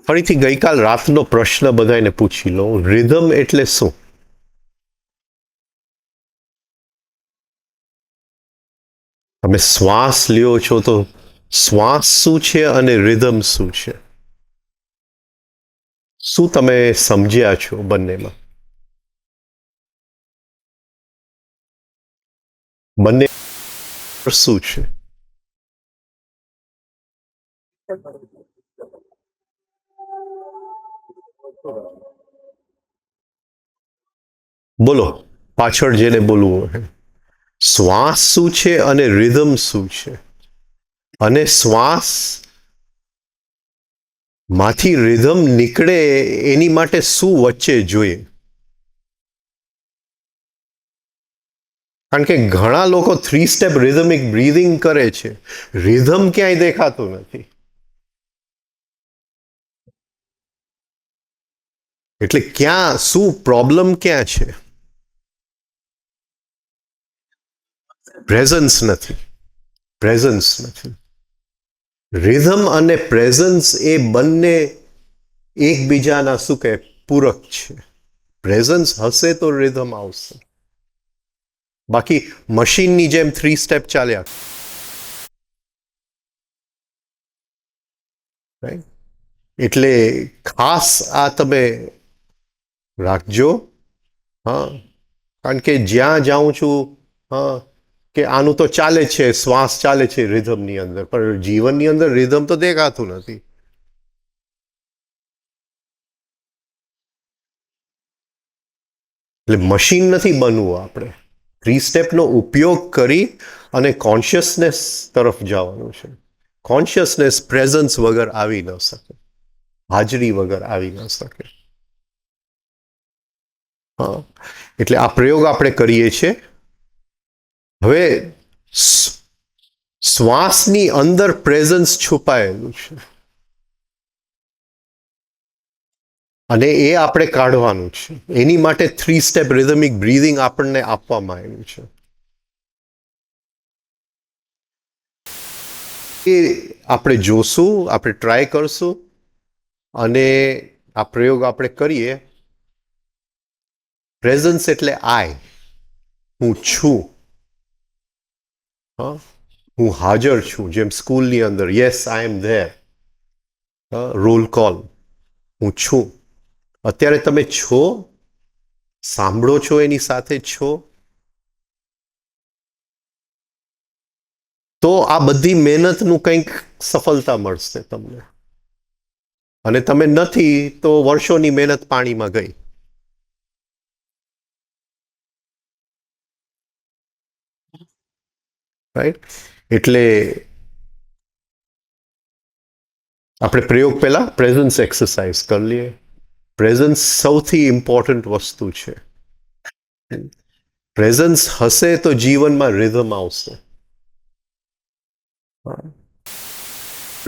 ફરીથી ગઈકાલ રાતનો પ્રશ્ન બધાને પૂછી લો, રિધમ એટલે શું? તમે શ્વાસ લ્યો છો તો શ્વાસ શું છે અને રિધમ શું છે? શું તમે સમજ્યા છો બંનેમાં? બંને શું છે? બોલો, પાછળ જેને બોલવું હોય. શ્વાસ શું છે અને રિધમ શું છે? અને શ્વાસ માંથી રિધમ નીકળે એની માટે શું વચ્ચે જોઈએ? કારણ કે ઘણા લોકો 3 સ્ટેપ રિધમિક બ્રીધિંગ કરે છે, રિધમ ક્યાંય દેખાતું નથી. એટલે ક્યાં શું પ્રોબ્લેમ ક્યાં છે? પ્રેઝન્સ નથી. પ્રેઝન્સ નથી. રિધમ અને પ્રેઝન્સ એ બંને એકબીજાના શું કહે પૂરક છે. પ્રેઝન્સ હશે તો રિધમ આવશે. બાકી મશીનની જેમ 3 સ્ટેપ ચાલ્યા. એટલે ખાસ આ તમે રાખજો. હા, કારણ કે જ્યાં જાઉં છું, હા, કે આનું તો ચાલે છે, શ્વાસ ચાલે છે રિધમની અંદર, પણ જીવનની અંદર રિધમ તો દેખાતું નથી. એટલે મશીન નથી બનવું આપણે. 3 સ્ટેપનો ઉપયોગ કરી અને કોન્શિયસનેસ તરફ જવાનું છે. કોન્શિયસનેસ પ્રેઝન્સ વગર આવી ન શકે, હાજરી વગર આવી ન શકે. હા, એટલે આ પ્રયોગ આપણે કરીએ છીએ. હવે શ્વાસની અંદર પ્રેઝન્સ છુપાયેલું છે અને એ આપણે કાઢવાનું છે. એની માટે 3 સ્ટેપ રિધમિક બ્રીધિંગ આપણને આપવામાં આવ્યું છે. એ આપણે જોશું, આપણે ટ્રાય કરશું અને આ પ્રયોગ આપણે કરીએ. પ્રેઝન્સ એટલે આઈ, હું છું. હા, હું હાજર છું. જેમ સ્કૂલની અંદર yes I am there, roll call, હું છું. અત્યારે તમે છો, સાંભળો છો, એની સાથે છો, તો આ બધી મહેનતનું કંઈક સફળતા મળશે તમને. અને તમે નથી તો વર્ષોની મહેનત પાણીમાં ગઈ. રાઈટ? એટલે આપણે પ્રયોગ પહેલા પ્રેઝન્સ એક્સરસાઇઝ કરી લઈએ. પ્રેઝન્સ સૌથી ઇમ્પોર્ટન્ટ વસ્તુ છે. પ્રેઝન્સ હશે તો જીવનમાં રિધમ આવશે.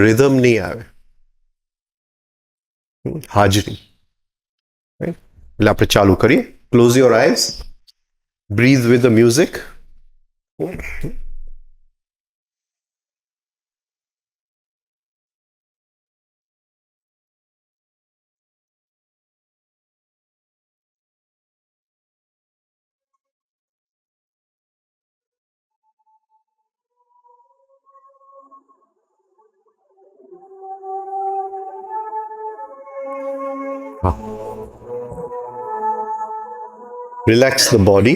રિધમ નહીં આવે, હાજરી. એટલે આપણે ચાલુ કરીએ. Close your eyes, breathe with the music. Relax the body.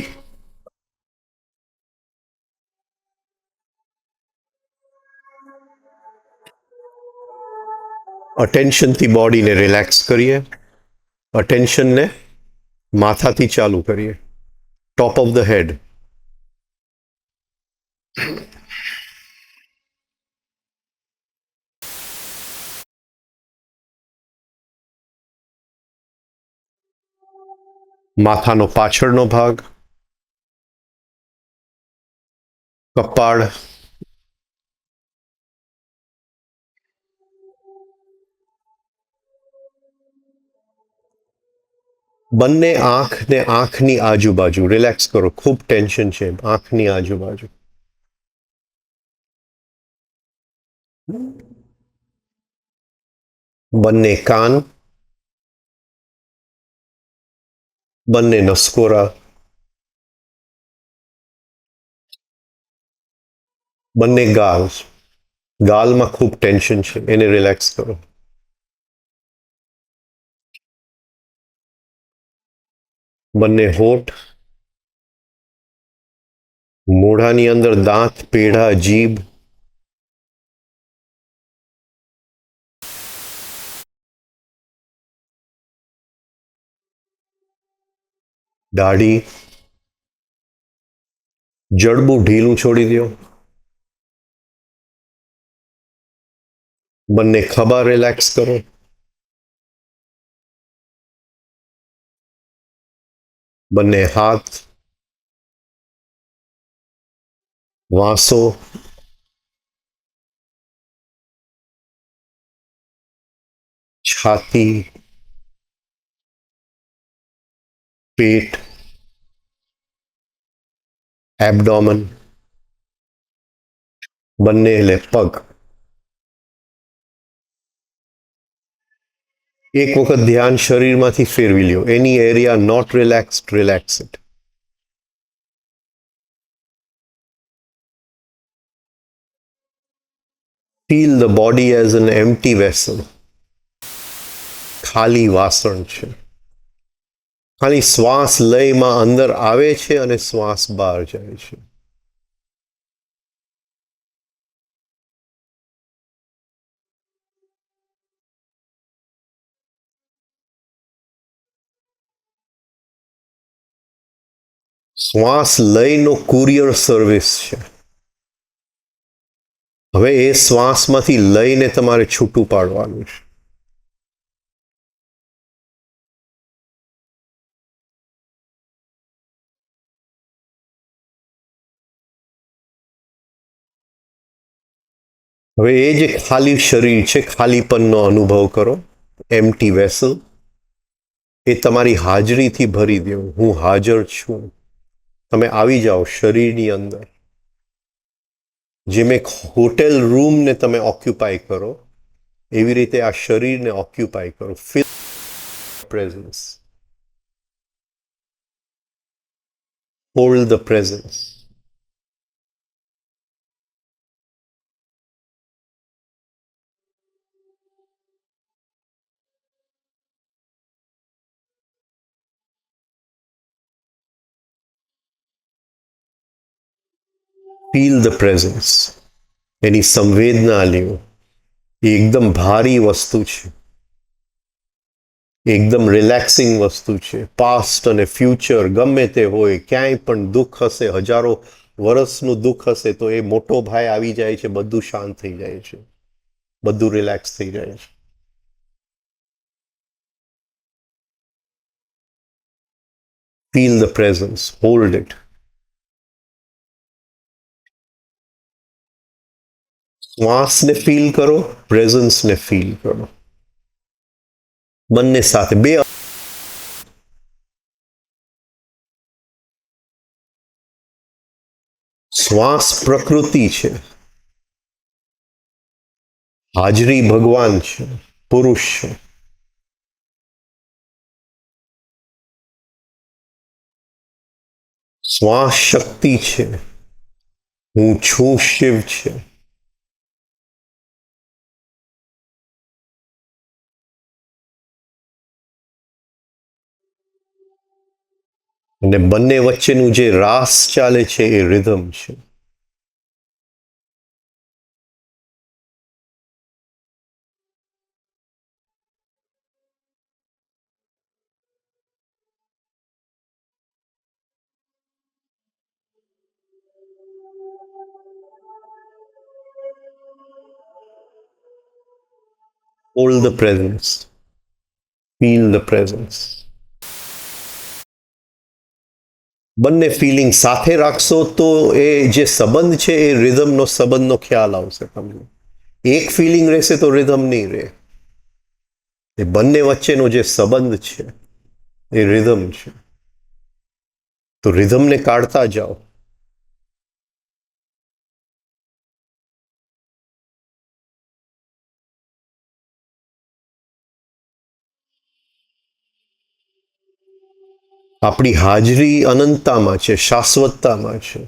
અટેન્શનથી બોડીને રિલેક્સ કરીએ. અટેન્શનને માથાથી ચાલુ કરીએ, ટોપ ઓફ ધ હેડ. માથાનો પાછળનો ભાગ, કપાળ, બંને આંખ ને આંખની આજુબાજુ રિલેક્સ કરો. ખૂબ ટેન્શન છે આંખની આજુબાજુ. બંને કાન, બંને નસકોરા, બંને ગાલ. ગાલમાં ખૂબ ટેન્શન છે, એને રિલેક્સ કરો. બંને હોઠ, મોઢાની અંદર દાંત, પેઢા, જીભ, દાઢી, જડબું ઢીલું છોડી દો. બંને ખભા રિલેક્સ કરો. બંને હાથ, વાંસો, છાતી, પેટ, એબડોમન, બંને એટલે પગ. એક વખત ધ્યાન શરીરમાંથી ફેરવી લ્યો. Any area not relaxed, relax it. Feel the body as an empty vessel. ખાલી વાસણ છે. ખાલી શ્વાસ લયમાં અંદર આવે છે અને શ્વાસ બહાર જાય છે. શ્વાસ લયનો કુરિયર સર્વિસ છે. હવે એ શ્વાસમાંથી લઈને તમારે છૂટું પાડવાનું છે. હવે એ જે ખાલી શરીર છે, ખાલીપનનો અનુભવ કરો. Empty vessel. એ તમારી હાજરીથી ભરી દો. હું હાજર છું. તમે આવી જાઓ શરીરની અંદર. જેમ એક હોટેલ રૂમને તમે ઓક્યુપાય કરો, એવી રીતે આ શરીરને ઓક્યુપાય કરો. Feel presence. Hold the presence. Feel the presence. એની સંવેદના લ્યો. એ એકદમ ભારી વસ્તુ છે. એકદમ રિલેક્સિંગ વસ્તુ છે. પાસ્ટ અને ફ્યુચર ગમે તે હોય, ક્યાંય પણ દુઃખ હશે, હજારો વર્ષનું દુઃખ હશે, તો એ મોટો ભાઈ આવી જાય છે, બધું શાંત થઈ જાય છે, બધું રિલેક્સ થઈ જાય છે. Feel the presence. Hold it. શ્વાસને ફીલ કરો, પ્રેઝન્સને ફીલ કરો. બંને સાથે બે. શ્વાસ પ્રકૃતિ છે. હાજરી ભગવાન છે, પુરુષ છે. શ્વાસ શક્તિ છે. હું છું શિવ છે. અને બંને વચ્ચેનું જે રાસ ચાલે છે એ રિધમ છે. Hold the presence, feel the presence. બંને ફિલિંગ સાથે રાખશો તો એ જે સંબંધ છે એ રિધમનો સંબંધનો ખ્યાલ આવશે તમને. એક ફિલિંગ રહેશે તો રિધમ નહીં રહે. એ બંને વચ્ચેનો જે સંબંધ છે એ રિધમ છે. તો રિધમને કાઢતા જાઓ. આપણી હાજરી અનંતતામાં છે, શાશ્વતતામાં છે.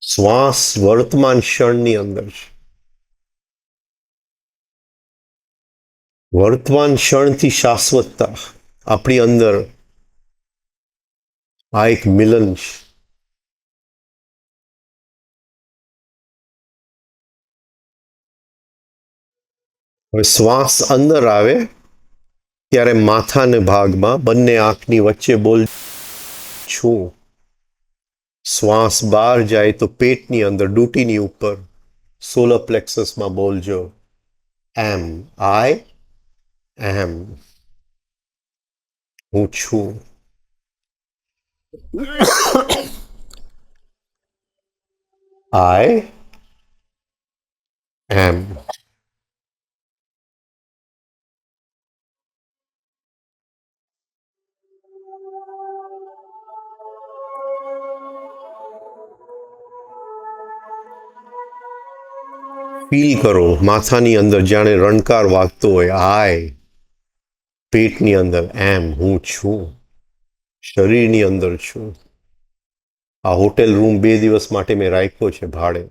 શ્વાસ વર્તમાન ક્ષણની અંદર છે. વર્તમાન ક્ષણથી શાશ્વતતા આપણી અંદર આ એક મિલન છે. હવે શ્વાસ અંદર આવે ત્યારે માથાના ભાગમાં બંને આંખની વચ્ચે બોલ છું. શ્વાસ બહાર જાય તો પેટની અંદર ડૂટીની ઉપર સોલર પ્લેક્સસમાં બોલજો એમ. આઈ એમ. હું છું. આઈ એમ. ફીલ કરો માથાની અંદર જાણે રણકાર વાગતો હોય. આય પેટની અંદર એમ. હું છું. શરીરની અંદર છું. આ હોટેલ રૂમ 2 દિવસ માટે મેં રાખ્યો છે ભાડે.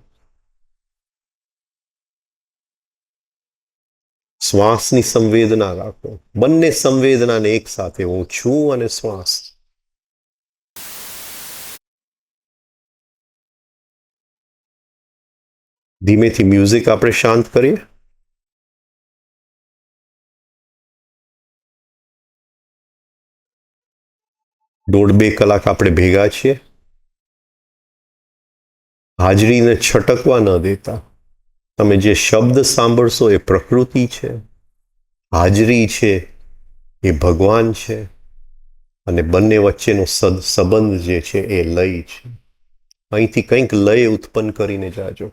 શ્વાસની સંવેદના રાખો. બંને સંવેદનાને એક સાથે, હું છું અને શ્વાસ. ધીમેથી મ્યુઝિક આપણે શાંત કરીએ. દોઢ 2 કલાક આપણે ભેગા છીએ. હાજરીને છટકવા ન દેતા. તમે જે શબ્દ સાંભળશો એ પ્રકૃતિ છે, હાજરી છે એ ભગવાન છે, અને બંને વચ્ચેનો સંબંધ જે છે એ લય છે. અહીંથી કંઈક લય ઉત્પન્ન કરીને જાજો.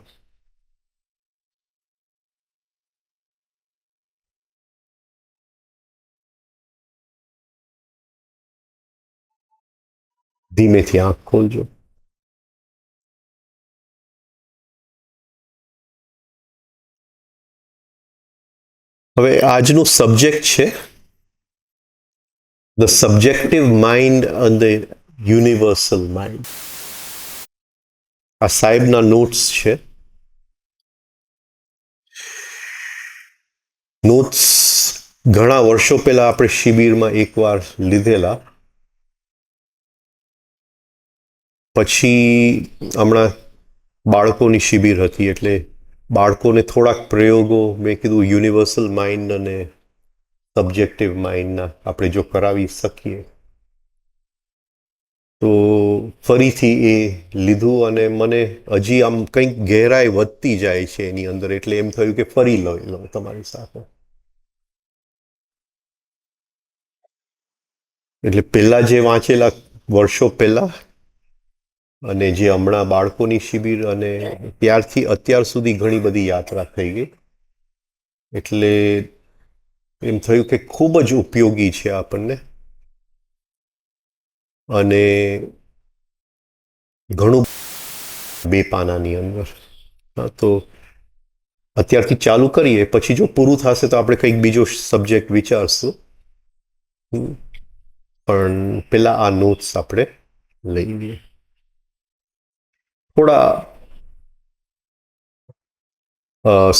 ધીમેથી આંખ ખોલજો. હવે આજનું સબ્જેક્ટ છે ધ સબ્જેક્ટિવ માઇન્ડ અને ધ યુનિવર્સલ માઇન્ડ. આ સાહેબના નોટ્સ છે. નોટ્સ ઘણા વર્ષો પહેલા આપણે શિબિરમાં એકવાર લીધેલા. પછી હમણાં બાળકોની શિબિર હતી એટલે બાળકોને થોડાક પ્રયોગો મેં કીધું યુનિવર્સલ માઇન્ડ અને સબ્જેક્ટિવ માઇન્ડના આપણે જો કરાવી શકીએ તો ફરીથી એ લીધું અને મને હજી આમ કંઈક ગહેરાઈ વધતી જાય છે એની અંદર. એટલે એમ થયું કે ફરી લો તમારી સાથે. એટલે પહેલા જે વાંચેલા વર્ષો પહેલા અને જે હમણાં બાળકોની શિબિર અને ત્યારથી અત્યાર સુધી ઘણી બધી યાત્રા થઈ ગઈ. એટલે એમ થયું કે ખૂબ જ ઉપયોગી છે આપણને અને ઘણું 2 પાનાની અંદર. તો અત્યારથી ચાલુ કરીએ, પછી જો પૂરું થશે તો આપણે કંઈક બીજો સબ્જેક્ટ વિચારશું. પણ પેલા આ નોટ્સ આપણે લઈ લઈએ. થોડા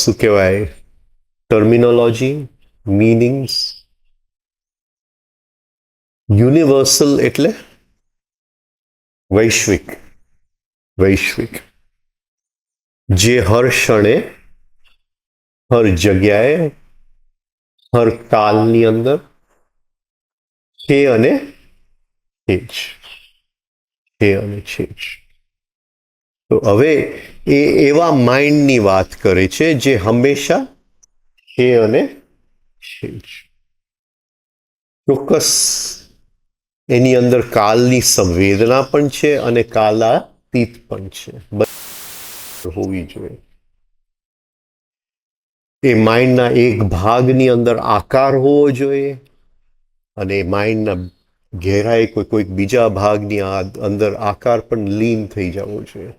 શું કહેવાય ટર્મિનોલોજી, મીનિંગ્સ. યુનિવર્સલ એટલે વૈશ્વિક. વૈશ્વિક જે હર ક્ષણે, હર જગ્યાએ, હર કાલની અંદર છે અને છે જ. છે અને છે જ. તો હવે એ એવા માઇન્ડની વાત કરે છે જે હંમેશા છે અને છે જ. ચોક્કસ એની અંદર કાલની સંવેદના પણ છે અને કાલાતીત પણ છે, હોવી જોઈએ. એ માઇન્ડના એક ભાગની અંદર આકાર હોવો જોઈએ અને માઇન્ડના ગહેરાઈ કોઈક બીજા ભાગની અંદર આકાર પણ લીન થઈ જવો જોઈએ.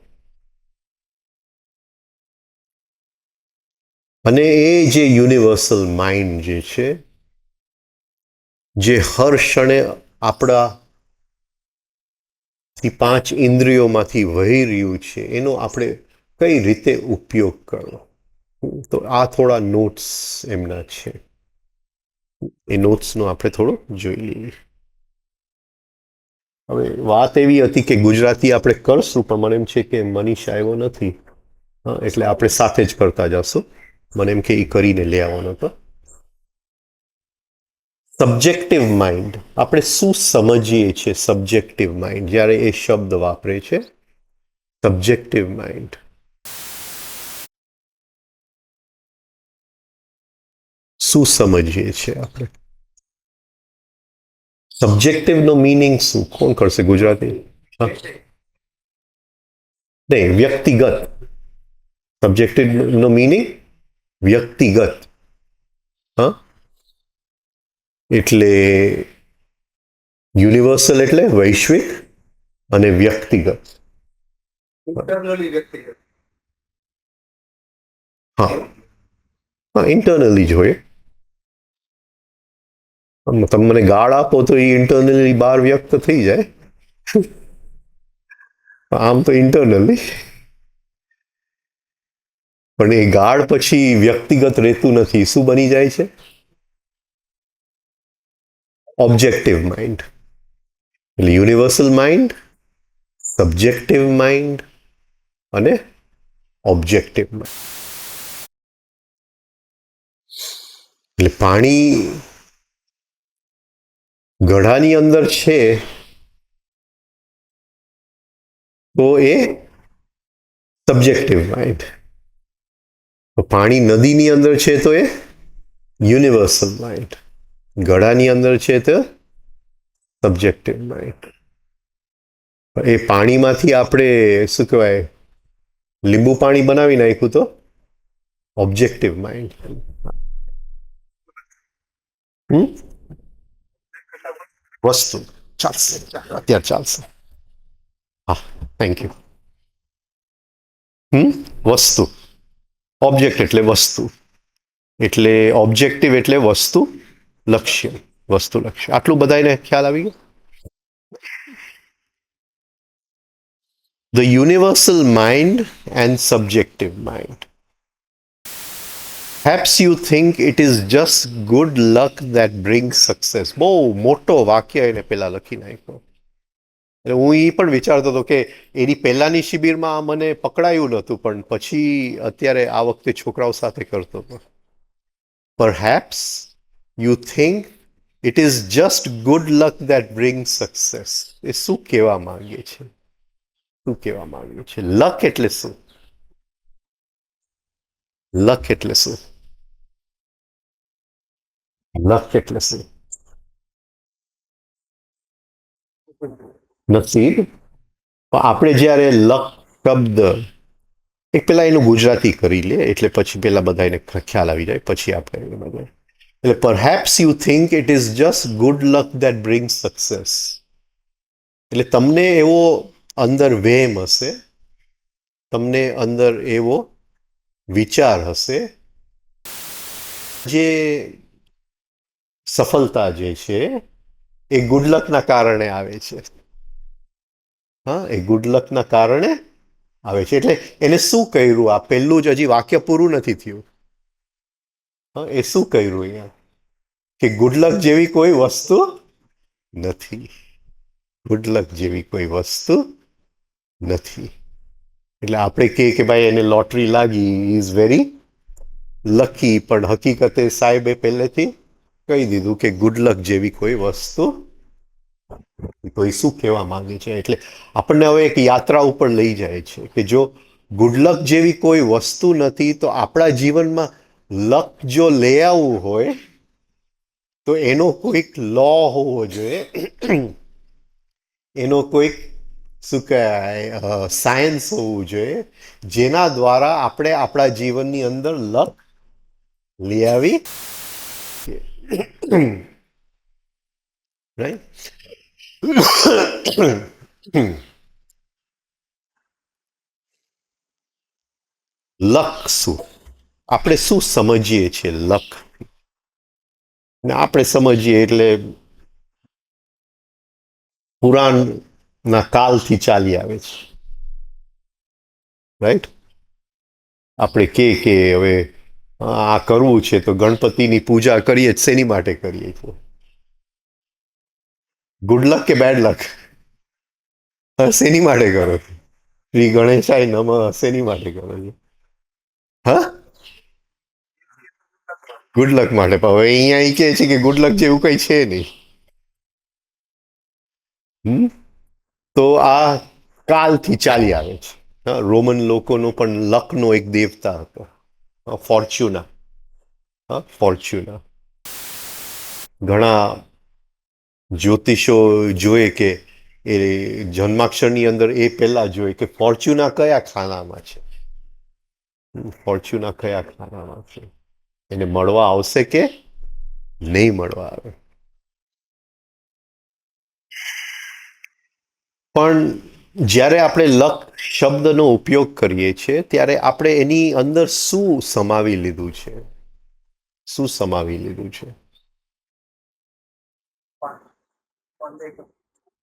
અને એ જે યુનિવર્સલ માઇન્ડ જે છે, જે હર ક્ષણે આપણા 5 ઇન્દ્રિયોમાંથી વહી રહ્યું છે, એનો આપણે કઈ રીતે ઉપયોગ કરવો. તો આ થોડા નોટ્સ એમના છે, એ નોટ્સનો આપણે થોડો જોઈ લઈએ. હવે વાત એવી હતી કે ગુજરાતી આપણે કરશું, પણ મને એમ છે કે મનીષ આવ્યો નથી, એટલે આપણે સાથે જ કરતા જશું. મને એમ કે એ કરીને લઈ આવવાનો હતો. સબ્જેક્ટિવ માઇન્ડ, આપણે શું સમજીએ છીએ સબ્જેક્ટિવ માઇન્ડ જ્યારે એ શબ્દ વાપરે છે? સબ્જેક્ટિવ માઇન્ડ શું સમજીએ છીએ આપણે? સબ્જેક્ટિવ નો મીનિંગ શું? કોણ કરશે ગુજરાતી? નહીં, વ્યક્તિગત. સબ્જેક્ટિવ નો મીનિંગ વ્યક્તિગત. હા, એટલે યુનિવર્સલ એટલે વૈશ્વિક અને વ્યક્તિગત. હા, ઇન્ટરનલી જ હોય. તમે મને ગાળ આપો તો એ ઇન્ટરનલી બહાર વ્યક્ત થઈ જાય. આમ તો ઇન્ટરનલી, પણ એ ગાળ પછી વ્યક્તિગત રહેતું નથી. શું બની જાય છે? Objective mind. એટલે યુનિવર્સલ માઇન્ડ, સબ્જેક્ટિવ માઇન્ડ અને ઓબ્જેક્ટિવ માઇન્ડ. એટલે પાણી ગઢાની અંદર છે તો એ સબ્જેક્ટિવ માઇન્ડ. પાણી નદીની અંદર છે તો એ યુનિવર્સલ માઇન્ડ. ગળાની અંદર છે તો સબ્જેક્ટિવ માઇન્ડ. એ પાણીમાંથી આપણે શું કહેવાય, લીંબુ પાણી બનાવી નાખ્યું તો ઓબ્જેક્ટિવ માઇન્ડ. વસ્તુ ચાલશે, અત્યારે ચાલશે. હા, થેન્ક યુ. વસ્તુ, ઓબ્જેક્ટ એટલે વસ્તુ, એટલે ઓબ્જેક્ટિવ એટલે વસ્તુ લક્ષ્ય. વસ્તુ લક્ષ્ય, આટલું બધાને ખ્યાલ આવી ગયો? The universal mind and subjective mind. Perhaps you think it is just good luck that brings success. બહુ મોટો વાક્ય એને પેલા લખી નાખ્યો. એટલે હું એ પણ વિચારતો હતો કે એની પહેલાની શિબિરમાં મને પકડાયું નહોતું, પણ પછી અત્યારે આ વખતે છોકરાઓ સાથે કરતો હતો. Perhaps you think it is just good luck that brings success. એ શું કહેવા માંગે છે? શું કહેવા માંગે છે? લક એટલે શું? લક એટલે શું? લક એટલે શું? નસીબ. આપણે જ્યારે લક શબ્દ એક પેલા એનું ગુજરાતી કરી લે, એટલે પછી પેલા બધા એને ખ્યાલ આવી જાય, પછી આપણે બધા. એટલે perhaps you think it is just good luck that brings success. એટલે તમને એવો અંદર વહેમ હશે, તમને અંદર એવો વિચાર હશે, જે સફળતા જે છે એ ગુડલકના કારણે આવે છે. હા, એ ગુડલકના કારણે આવે છે. એટલે એને શું કર્યું? આ પહેલું જ હજી વાક્ય પૂરું નથી થયું. હા, એ શું કર્યું અહીંયા? કે ગુડલક જેવી કોઈ વસ્તુ નથી. ગુડલક જેવી કોઈ વસ્તુ નથી. એટલે આપણે કહીએ કે ભાઈ એને લોટરી લાગી, ઇઝ વેરી લકી, પણ હકીકતે સાહેબે પહેલેથી કહી દીધું કે ગુડલક જેવી કોઈ વસ્તુ. તો એ શું કહેવા માંગે છે? એટલે આપણને હવે એક યાત્રા ઉપર લઈ જાય છે કે જો ગુડલક જેવી કોઈ વસ્તુ નથી, તો આપણા જીવનમાં લક જો લઈ આવવું હોય તો એનો કોઈક લો હોવો જોઈએ, એનો કોઈક શું કહેવાય સાયન્સ હોવું જોઈએ, જેના દ્વારા આપણે આપણા જીવનની અંદર લક લઈ આવી, રાઈટ. લક શું, આપણે શું સમજીએ છીએ લક, ને આપણે સમજીએ એટલે પુરાણના કાલથી ચાલી આવે છે, રાઈટ. આપણે કે હવે આ કરવું છે તો ગણપતિની પૂજા કરીએ જ શેની માટે કરીએ છીએ? ગુડ લક કે બેડ લક? શેની માટે કરો છો? શ્રી ગણેશાય નમઃ શેની માટે કરો છો? હા, ગુડ લક માટે. પણ હવે અહીંયા ઈ કહે છે કે ગુડ લક જેવું કઈ છે નહીં. તો આ કાલથી ચાલી આવે છે. રોમન લોકોનો પણ લકનો એક દેવતા હતો, ફોર્ચ્યુના. ફોર્ચ્યુના. ઘણા જ્યોતિષો જોઈએ કે એ જન્માક્ષરની અંદર એ પહેલા જોઈએ કે ફોર્ચ્યુના કયા ખાનામાં છે, ફોર્ચ્યુના કયા ખાનામાં છે, એને મળવા આવશે કે નહીં મળવા આવે. પણ જ્યારે આપણે લક શબ્દનો ઉપયોગ કરીએ છીએ ત્યારે આપણે એની અંદર શું સમાવી લીધું છે, શું સમાવી લીધું છે?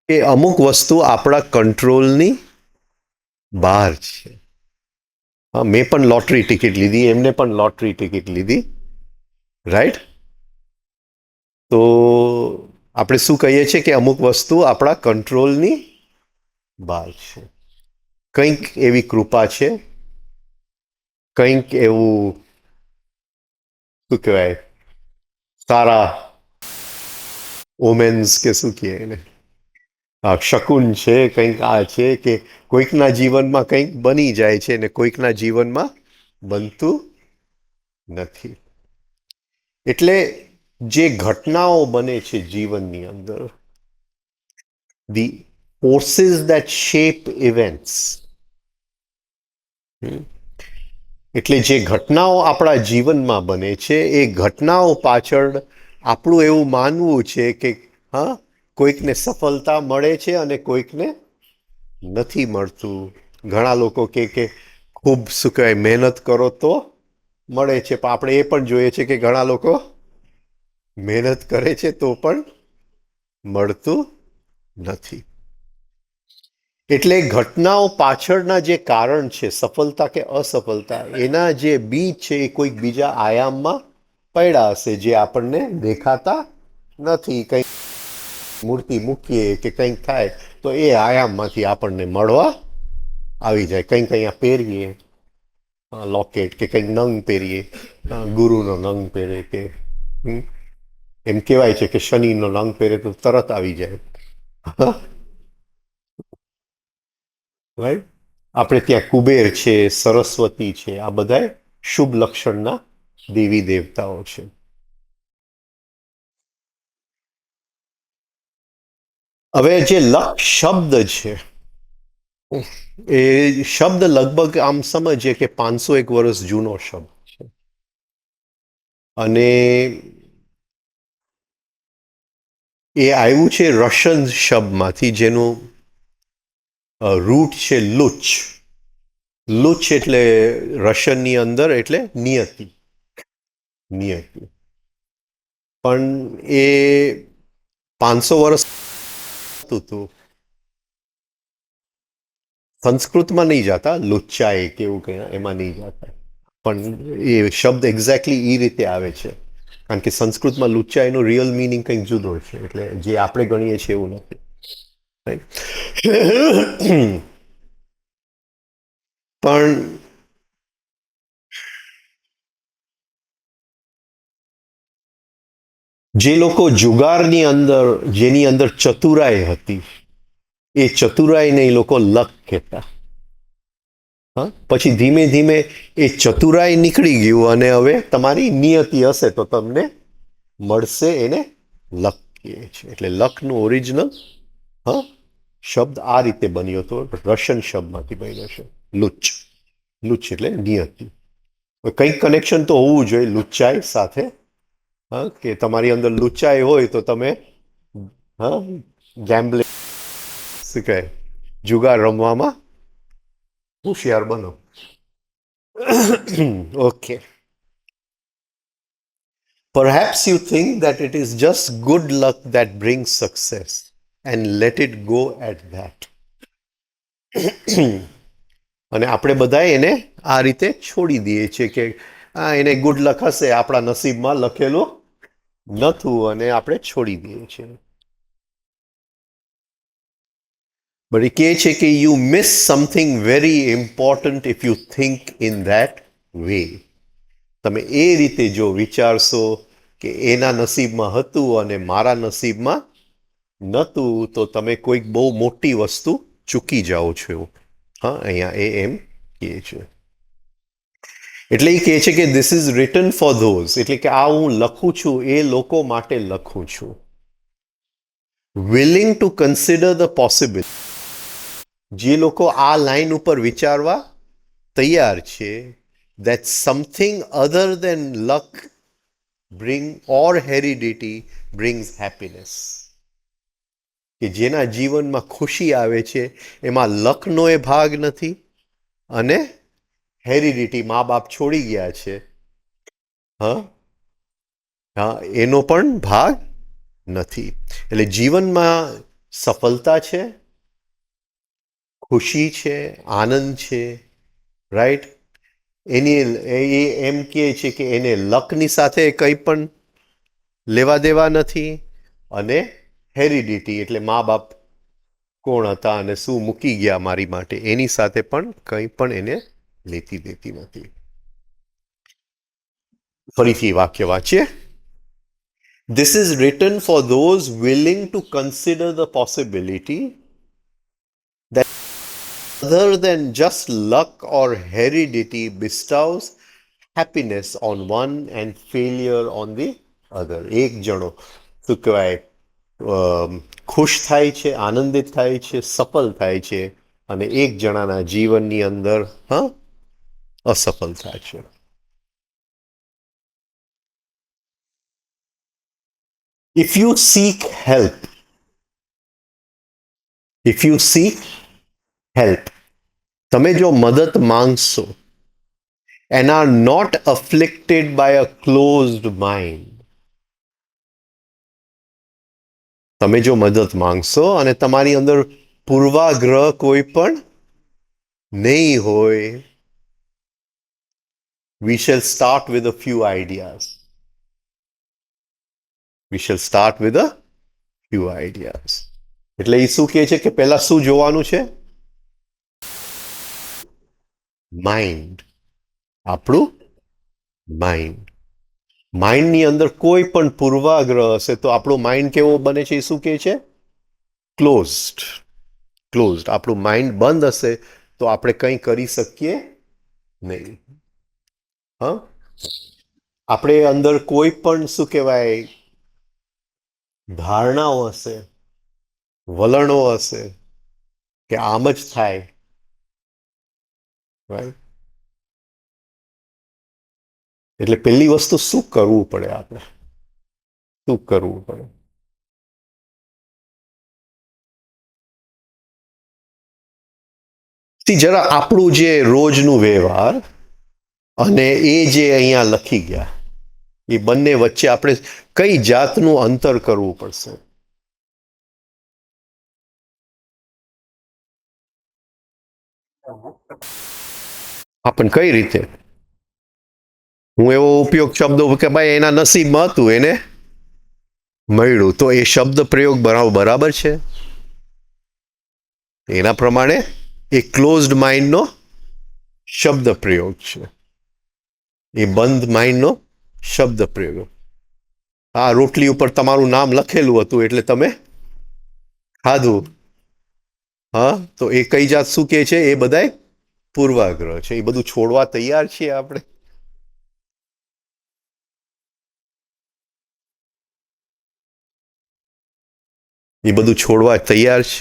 કે અમુક વસ્તુ આપણા કંટ્રોલની બહાર છે. મેં પણ લોટરી ટિકિટ લીધી, એમને પણ લોટરી ટિકિટ લીધી, રાઈટ. તો આપણે શું કહીએ છીએ કે અમુક વસ્તુ આપણા કંટ્રોલની બહાર છે. કંઈક એવી કૃપા છે, કંઈક એવું શું કહેવાય સારા ઓમેન્સ કે શું કહે એને, શકુન છે, કંઈક આ છે કે કોઈકના જીવનમાં કંઈક બની જાય છે ને કોઈકના જીવનમાં બનતું નથી. એટલે જે ઘટનાઓ બને છે જીવનની અંદર, the forces that shape events, એટલે જે ઘટનાઓ આપણા જીવનમાં બને છે એ ઘટનાઓ પાછળ આપણું એવું માનવું છે કે હા, કોઈકને સફળતા મળે છે અને કોઈકને નથી મળતું. ઘણા લોકો કે ખૂબ શું કહેવાય મહેનત કરો તો મળે છે, પણ આપણે એ પણ જોઈએ છે કે ઘણા લોકો મહેનત કરે છે તો પણ મળતું નથી. એટલે ઘટનાઓ પાછળના જે કારણ છે, સફળતા કે અસફળતા, એના જે બીજ છે એ કોઈક બીજા આયામમાં પડ્યા હશે જે આપણને દેખાતા નથી. કંઈક મૂર્તિ મૂકીએ કે કંઈક થાય તો એ આયામમાંથી આપણને મળવા આવી જાય. કંઈક અહીંયા પહેરીએ લોકેટ કે કંઈક નંગ પહેરીએ, ગુરુનો નંગ પહેરે કે એમ કહેવાય છે કે શનિનો નંગ પહેરે તો તરત આવી જાય, રાઈટ. આપણે ત્યાં કુબેર છે, સરસ્વતી છે, આ બધા શુભ લક્ષણના દેવી દેવતાઓ છે. હવે જે લક શબ્દ છે એ શબ્દ લગભગ આમ સમજીએ કે 501 વર્ષ જૂનો શબ્દ છે, અને એ આવ્યું છે રશિયન શબ્દમાંથી જેનું રૂટ છે લુચ. લુચ એટલે રશિયનની અંદર એટલે નિયતિ, નિયતિ. પણ એ 500 વર્ષ હતું. સંસ્કૃતમાં નહીં જતા, લુચ્ચાએ કેવું કંઈ એમાં નહીં જતા, પણ એ શબ્દ એક્ઝેક્ટલી એ રીતે આવે છે, કારણ કે સંસ્કૃતમાં લુચ્ચા એનો રિયલ મિનિંગ કંઈક જુદો છે, એટલે જે આપણે ગણીએ છીએ એવું નથી. પણ જે લોકો જુગારની અંદર, જેની અંદર ચતુરાઈ હતી, એ ચતુરાઈને એ લોકો લક કહેતા. હા, પછી ધીમે ધીમે એ ચતુરાઈ નીકળી ગયું અને હવે તમારી નિયતિ હશે તો તમને મળશે એને લક કહીએ છીએ. એટલે લકનું ઓરિજિનલ હા શબ્દ આ રીતે બન્યો હતો, રશિયન શબ્દમાંથી બન્યો છે, લુચ. લુચ એટલે નિયતિ. કંઈક કનેક્શન તો હોવું જોઈએ લુચ્ચાઈ સાથે. હા, કે તમારી અંદર લુચ્ચાઈ હોય તો તમે હા ગેમ્બલિંગ શું કહે જુગાર રમવામાં હોશિયાર બનો. Okay. Perhaps you think that it is just good luck that brings success and let it go at that. અને આપણે બધા એને આ રીતે છોડી દઈએ છીએ કે આ એને ગુડ લક હશે, આપણા નસીબમાં લખેલું નથું, અને આપણે છોડી દઈએ છીએ. બટ એ કહે છે કે you miss something very important if you think in that way. તમે એ રીતે જો વિચારશો કે એના નસીબમાં હતું અને મારા નસીબમાં નહોતું, તો તમે કોઈક બહુ મોટી વસ્તુ ચૂકી જાઓ છો. હા, અહીંયા એ એમ કહે છે. એટલે એ કહે છે કે this is return four those, એટલે કે આ હું લખું છું એ લોકો માટે લખું છું. Willing two consider the possibility, જે લોકો આ લાઈન ઉપર વિચારવા તૈયાર છે, that something other than luck or heredity brings happiness. કે જેના જીવનમાં ખુશી આવે છે એમાં લકનો એ ભાગ નથી અને હેરિડિટી મા બાપ છોડી ગયા છે હા હા એનો પણ ભાગ નથી. એટલે જીવનમાં સફળતા છે, ખુશી છે, આનંદ છે, રાઈટ. એની એ એમ કહે છે કે એને લકની સાથે કંઈ પણ લેવા દેવા નથી, અને હેરિડિટી એટલે મા બાપ કોણ હતા અને શું મૂકી ગયા મારી માટે એની સાથે પણ કંઈ પણ એને લેતી દેતી નથી. ફરીથી વાક્ય વાંચીએ. This is written for those willing to consider the possibility that other than just luck or heredity bestows happiness on one and failure on the other. એક જણો શું કહેવાય ખુશ થાય છે, આનંદિત થાય છે, સફળ થાય છે, અને એક જણાના જીવનની અંદર હા અસફળ થાય છે. If you seek help, if you seek help, તમે જો મદદ માંગશો and are not afflicted by a closed mind, તમે જો મદદ માંગશો અને તમારી અંદર પૂર્વાગ્રહ કોઈ પણ નહીં હોય, we shall start with a few ideas. We shall start with a few ideas. એટલે એ શું કહે છે કે પહેલા શું જોવાનું છે? માઇન્ડ. આપણું માઇન્ડ. માઇન્ડની અંદર કોઈ પણ પૂર્વાગ્રહ હશે તો આપણો માઇન્ડ કેવો બને છે? એ શું કહે છે? ક્લોઝડ. ક્લોઝડ. આપણું માઇન્ડ બંધ હશે તો આપણે કંઈ કરી શકીએ નહીં. હા, આપણે અંદર કોઈ પણ શું કહેવાય ધારણાઓ હશે, વલણો હશે કે આમ જ થાય, રાઈટ. એટલે પહેલી વસ્તુ શું કરવું પડે? આપણે શું કરવું પડે? જરા આપણું જે રોજનું વ્યવહાર અને એ જે અહીંયા લખી ગયા એ બંને વચ્ચે આપણે કઈ જાતનું અંતર કરવું પડશે? પણ કઈ રીતે? હું એવો ઉપયોગ શબ્દો કે ભાઈ એના નસીબમાં હતું એને મળ્યું, તો એ શબ્દ પ્રયોગ બરાબર છે? એના પ્રમાણે એ ક્લોઝડ માઇન્ડનો શબ્દ પ્રયોગ છે, એ બંધ માઇન્ડનો શબ્દ પ્રયોગ. આ રોટલી ઉપર તમારું નામ લખેલું હતું એટલે તમે ખાધું. હા, તો એ કઈ જાત શું કે છે? એ બધાય પૂર્વાગ્રહ છે. એ બધું છોડવા તૈયાર છીએ આપણે? એ બધું છોડવા તૈયાર છે?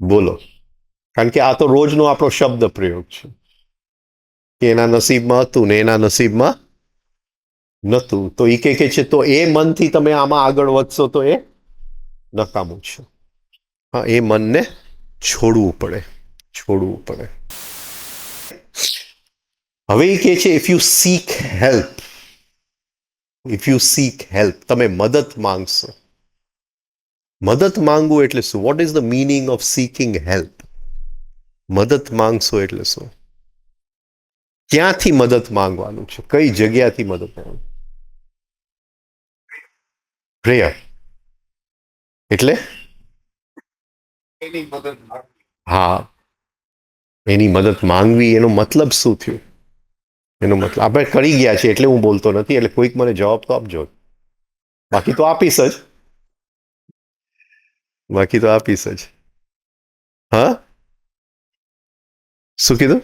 બોલો. કારણ કે આ તો રોજનો આપણો શબ્દ પ્રયોગ છે કે એના નસીબમાં હતું ને એના નસીબમાં નહોતું. તો એ કે છે તો એ મનથી તમે આમાં આગળ વધશો તો એ નકામું છે. હા, એ મનને છોડવું પડે, છોડવું પડે. હવે એ કે છે ઇફ યુ સીક હેલ્પ, તમે મદદ માંગશો. મદદ માંગવું એટલે શું? What is the meaning of seeking help? મદદ માંગશો એટલે શું? ક્યાંથી મદદ માંગવાનું છે? કઈ જગ્યાથી મદદ માંગવાનું? પ્રેયર એટલે હા, એની મદદ માંગવી, એનો મતલબ શું થયું? એનો મતલબ આપણે કરી ગયા છે એટલે હું બોલતો નથી, એટલે કોઈક મને જવાબ તો આપજો. બાકી તો આપીશ જ, બાકી તો આપીશ જ. હા, શું કીધું?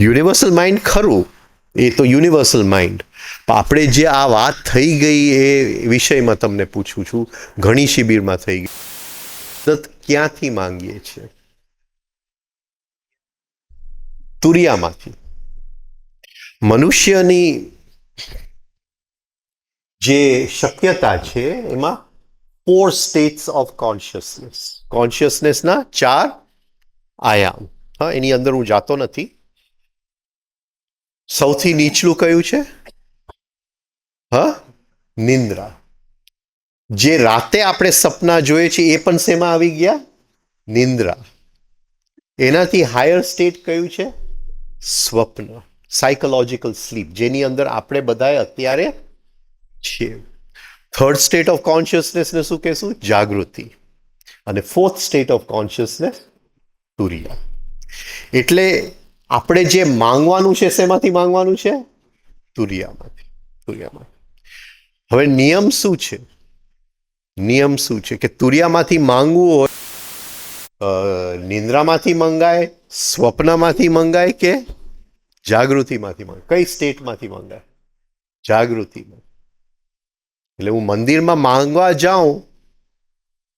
યુનિવર્સલ માઇન્ડ ખરું, એ તો યુનિવર્સલ માઇન્ડ. આપણે જે આ વાત થઈ ગઈ એ વિષયમાં તમને પૂછું છું. ઘણી શિબિરમાં થઈ ગઈ. મદદ ક્યાંથી માંગીએ છીએ? તુરિયામાંથી. મનુષ્યની જે શક્યતા છે એમાં 4 સ્ટેટ્સ ઓફ કોન્શિયસનેસ, કોન્શિયસનેસના 4 આયામ. હા, એની અંદર હું જાતો નથી. સૌથી નીચલું કયું છે? હા, નિંદ્રા. જે રાતે આપણે સપના જોઈએ છે એ પણ શેમાં આવી ગયા? નિંદ્રા. એનાથી હાયર સ્ટેટ કયું છે? સ્વપ્ન, સાયકોલોજીકલ સ્લીપ, જેની અંદર આપણે બધાએ અત્યારે છીએ. થર્ડ સ્ટેટ ઓફ કોન્શિયસનેસને શું કહેશું? જાગૃતિ. અને ફોર્થ સ્ટેટ ઓફ કોન્શિયસનેસ તુરિયા. એટલે આપણે જે માંગવાનું છે શેમાંથી માંગવાનું છે? તુરિયામાંથી. તુરિયામાંથી. હવે નિયમ શું છે? નિયમ શું છે કે તુરિયામાંથી માંગવું હોય નિંદ્રામાંથી મંગાય, સ્વપ્નમાંથી મંગાય કે જાગૃતિમાંથી મંગાય? કઈ સ્ટેટમાંથી મંગાય? જાગૃતિમાં. એટલે હું મંદિરમાં માંગવા જાઉં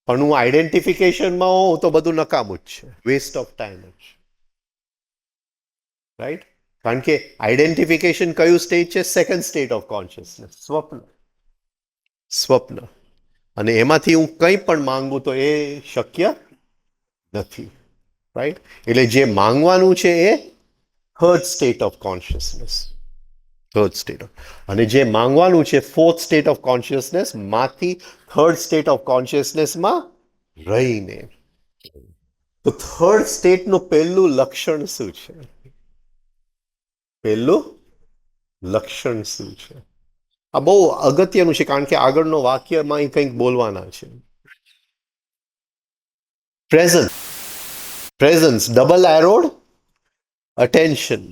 પણ હું આઈડેન્ટિફિકેશનમાં હોઉં તો બધું નકામું જ છે, વેસ્ટ ઓફ ટાઈમ જ. રાઈટ? કારણ કે આઈડેન્ટિફિકેશન કયું સ્ટેટ છે? સેકન્ડ સ્ટેટ ઓફ કોન્શિયસનેસ, સ્વપ્ન. સ્વપ્ન. અને એમાંથી હું કંઈ પણ માંગુ તો એ શક્ય નથી. રાઈટ? એટલે જે માંગવાનું છે એ third state of consciousness. Third state of, અને જે માંગવાનું છે ફોર્થ સ્ટેટ ઓફ કોન્શિયસનેસ માંથી થર્ડ સ્ટેટ ઓફ કોન્શિયસનેસમાં રહીને. તો થર્ડ સ્ટેટનું પહેલું લક્ષણ શું છે? પહેલું લક્ષણ શું છે? આ બહુ અગત્યનું છે કારણ કે આગળનો વાક્યમાં એ કંઈક બોલવાના છે. Presence. Presence, double arrowed attention.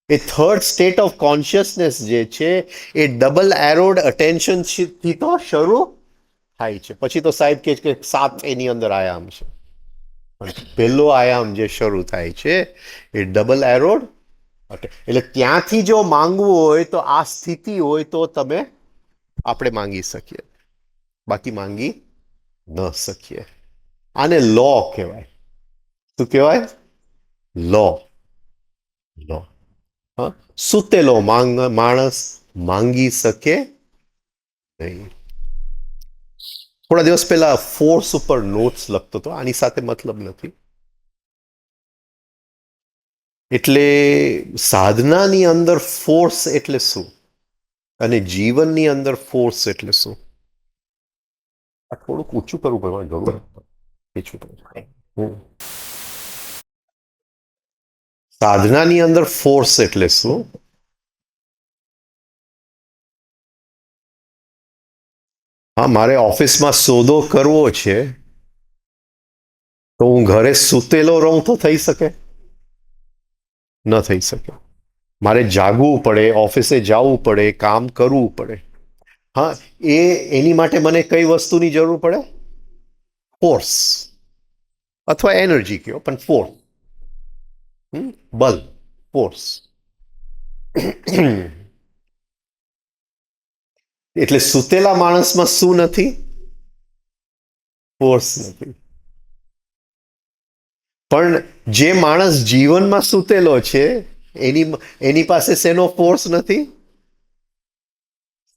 એ થર્ડ સ્ટેટ ઓફ કોન્શિયસનેસ જે છે એ ડબલ એરોડ અટેન્શનથી તો શરૂ થાય છે. પછી તો સાહેબ કે 7 એની અંદર આયામ છે. પણ પહેલો આયામ જે શરૂ થાય છે એ ડબલ એરોડ. એટલે ત્યાંથી જો માંગવું હોય તો આ સ્થિતિ હોય તો તમે આપણે માંગી શકીએ, બાકી માંગી ન શકીએ. આને લો કહેવાય. શું કહેવાય? લો. લો. હા, સૂતેલો માણસ માંગી શકે નહીં. થોડા દિવસ પહેલા ફોર્સ ઉપર નોટ્સ લખતો હતો, આની સાથે મતલબ નથી. એટલે સાધનાની અંદર ફોર્સ એટલે શું અને જીવનની અંદર ફોર્સ એટલે શું? આ થોડુંક ઊંચું કરવું પડે જરૂર. સાધનાની અંદર ફોર્સ એટલે શું? હા, મારે ઓફિસમાં સોદો કરવો છે તો હું ઘરે સૂતેલો રહું તો થઈ શકે? ન થઈ શકે. મારે જાગવું પડે, ઓફિસે જવું પડે, કામ કરવું પડે. હા, એની માટે મને કઈ વસ્તુની જરૂર પડે? ફોર્સ અથવા એનર્જી કયો પણ ફોર્સ. બલ, ફોર્સ. એટલે સૂતેલા માણસમાં શું નથી? ફોર્સ નથી. પણ જે માણસ જીવનમાં સૂતેલો છે એની એની પાસે શેનો ફોર્સ નથી?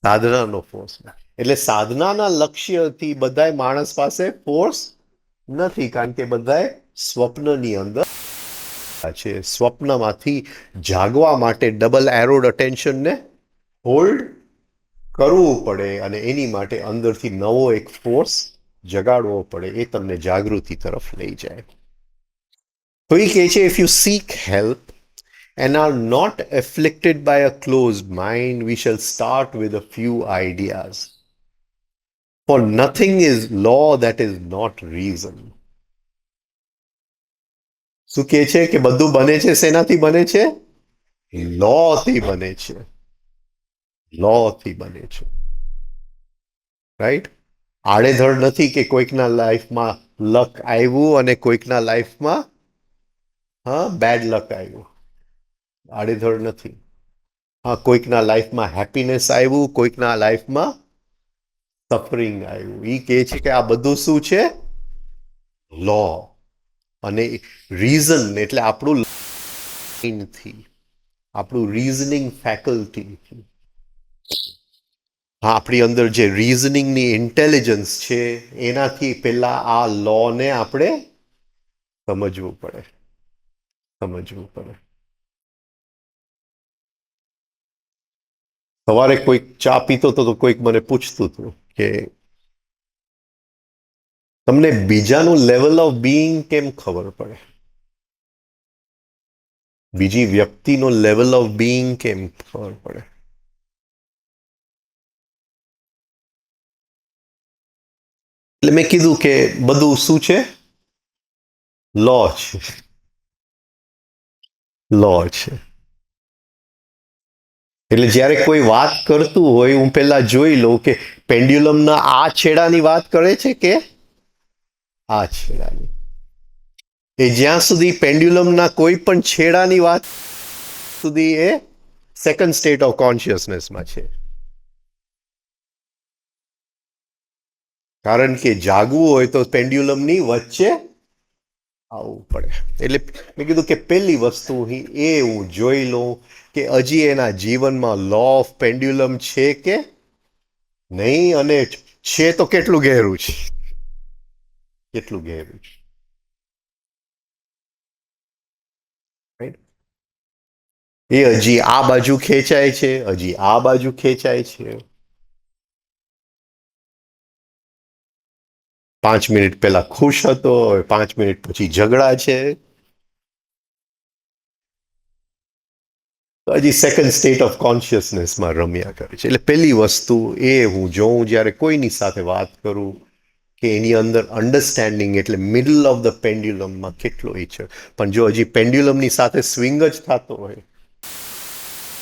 સાધનાનો ફોર્સ. એટલે સાધનાના લક્ષ્યથી બધાય માણસ પાસે ફોર્સ નથી, કારણ કે બધાય સ્વપ્નની અંદર છે. સ્વપ્નમાંથી જાગવા માટે ડબલ એરોડ અટેન્શનને હોલ્ડ કરવું પડે, અને એની માટે અંદરથી નવો એક ફોર્સ જગાડવો પડે. એ તમને જાગૃતિ તરફ લઈ જાય. તો એ કહે છે, if you seek help and are not afflicted by a closed mind, we shall start with a few ideas. For nothing is law that is not reason. શું કહે છે કે બધું બને છે શેનાથી બને છે? લોથી બને છે. લોથી બને છે. રાઈટ? આડેધડ નથી કે કોઈકના લાઈફમાં લક આવ્યું અને કોઈકના લાઈફમાં બેડ લક આવ્યું. આડેધડ નથી. હા, કોઈકના લાઈફમાં હેપીનેસ આવ્યું, કોઈકના લાઈફમાં સફરિંગ આવ્યું. એ કહે છે કે આ બધું શું છે? લો. અને રીઝન એટલે આપણું આપણું રીઝનિંગ ફેકલ્ટી, આપણી અંદર જે રીઝનિંગની ઇન્ટેલિજન્સ છે એનાથી પેલા આ લોને આપણે સમજવું પડે. સવારે કોઈક ચા પીતો હતો તો કોઈક મને પૂછતું હતું કે તમને બીજાનું લેવલ ઓફ બીઈંગ કેમ ખબર પડે? બીજી વ્યક્તિનો લેવલ ઓફ બીઈંગ કેમ ખબર પડે? એટલે મેં કીધું કે બધું શું છે? લો છે. લો છે. એટલે જ્યારે કોઈ વાત કરતું હોય, હું પેલા જોઈ લઉં કે પેન્ડ્યુલમના આ છેડાની વાત કરે છે કે આ છેડાની. એ જ્યાં સુધી પેન્ડ્યુલમના કોઈ પણ છેડાની વાત સુધી એ સેકન્ડ સ્ટેટ ઓફ કોન્શિયસનેસમાં છે. કારણ કે જાગવું હોય તો પેન્ડ્યુલમની વચ્ચે આવવું પડે. એટલે મેં કીધું કે પહેલી વસ્તુ એ હું જોઈ લઉં કે હજી એના જીવનમાં લો ઓફ પેન્ડ્યુલમ છે કે નહીં, અને છે તો કેટલું ગહેરું છે. કેટલું ગહેરું છે. એ હજી આ બાજુ ખેંચાય છે, હજી આ બાજુ ખેંચાય છે. 5 મિનિટ પહેલા ખુશ હતો, હવે 5 મિનિટ પછી ઝઘડા છે. તો હજી સેકન્ડ સ્ટેટ ઓફ કોન્શિયસનેસમાં રમ્યા કરે છે. એટલે પહેલી વસ્તુ એ હું જોઉં જ્યારે કોઈની સાથે વાત કરું કે એની અંદર અન્ડરસ્ટેન્ડિંગ એટલે મિડલ ઓફ ધ પેન્ડ્યુલમમાં કેટલો એ છે. પણ જો હજી પેન્ડ્યુલમની સાથે સ્વિંગ જ થતો હોય,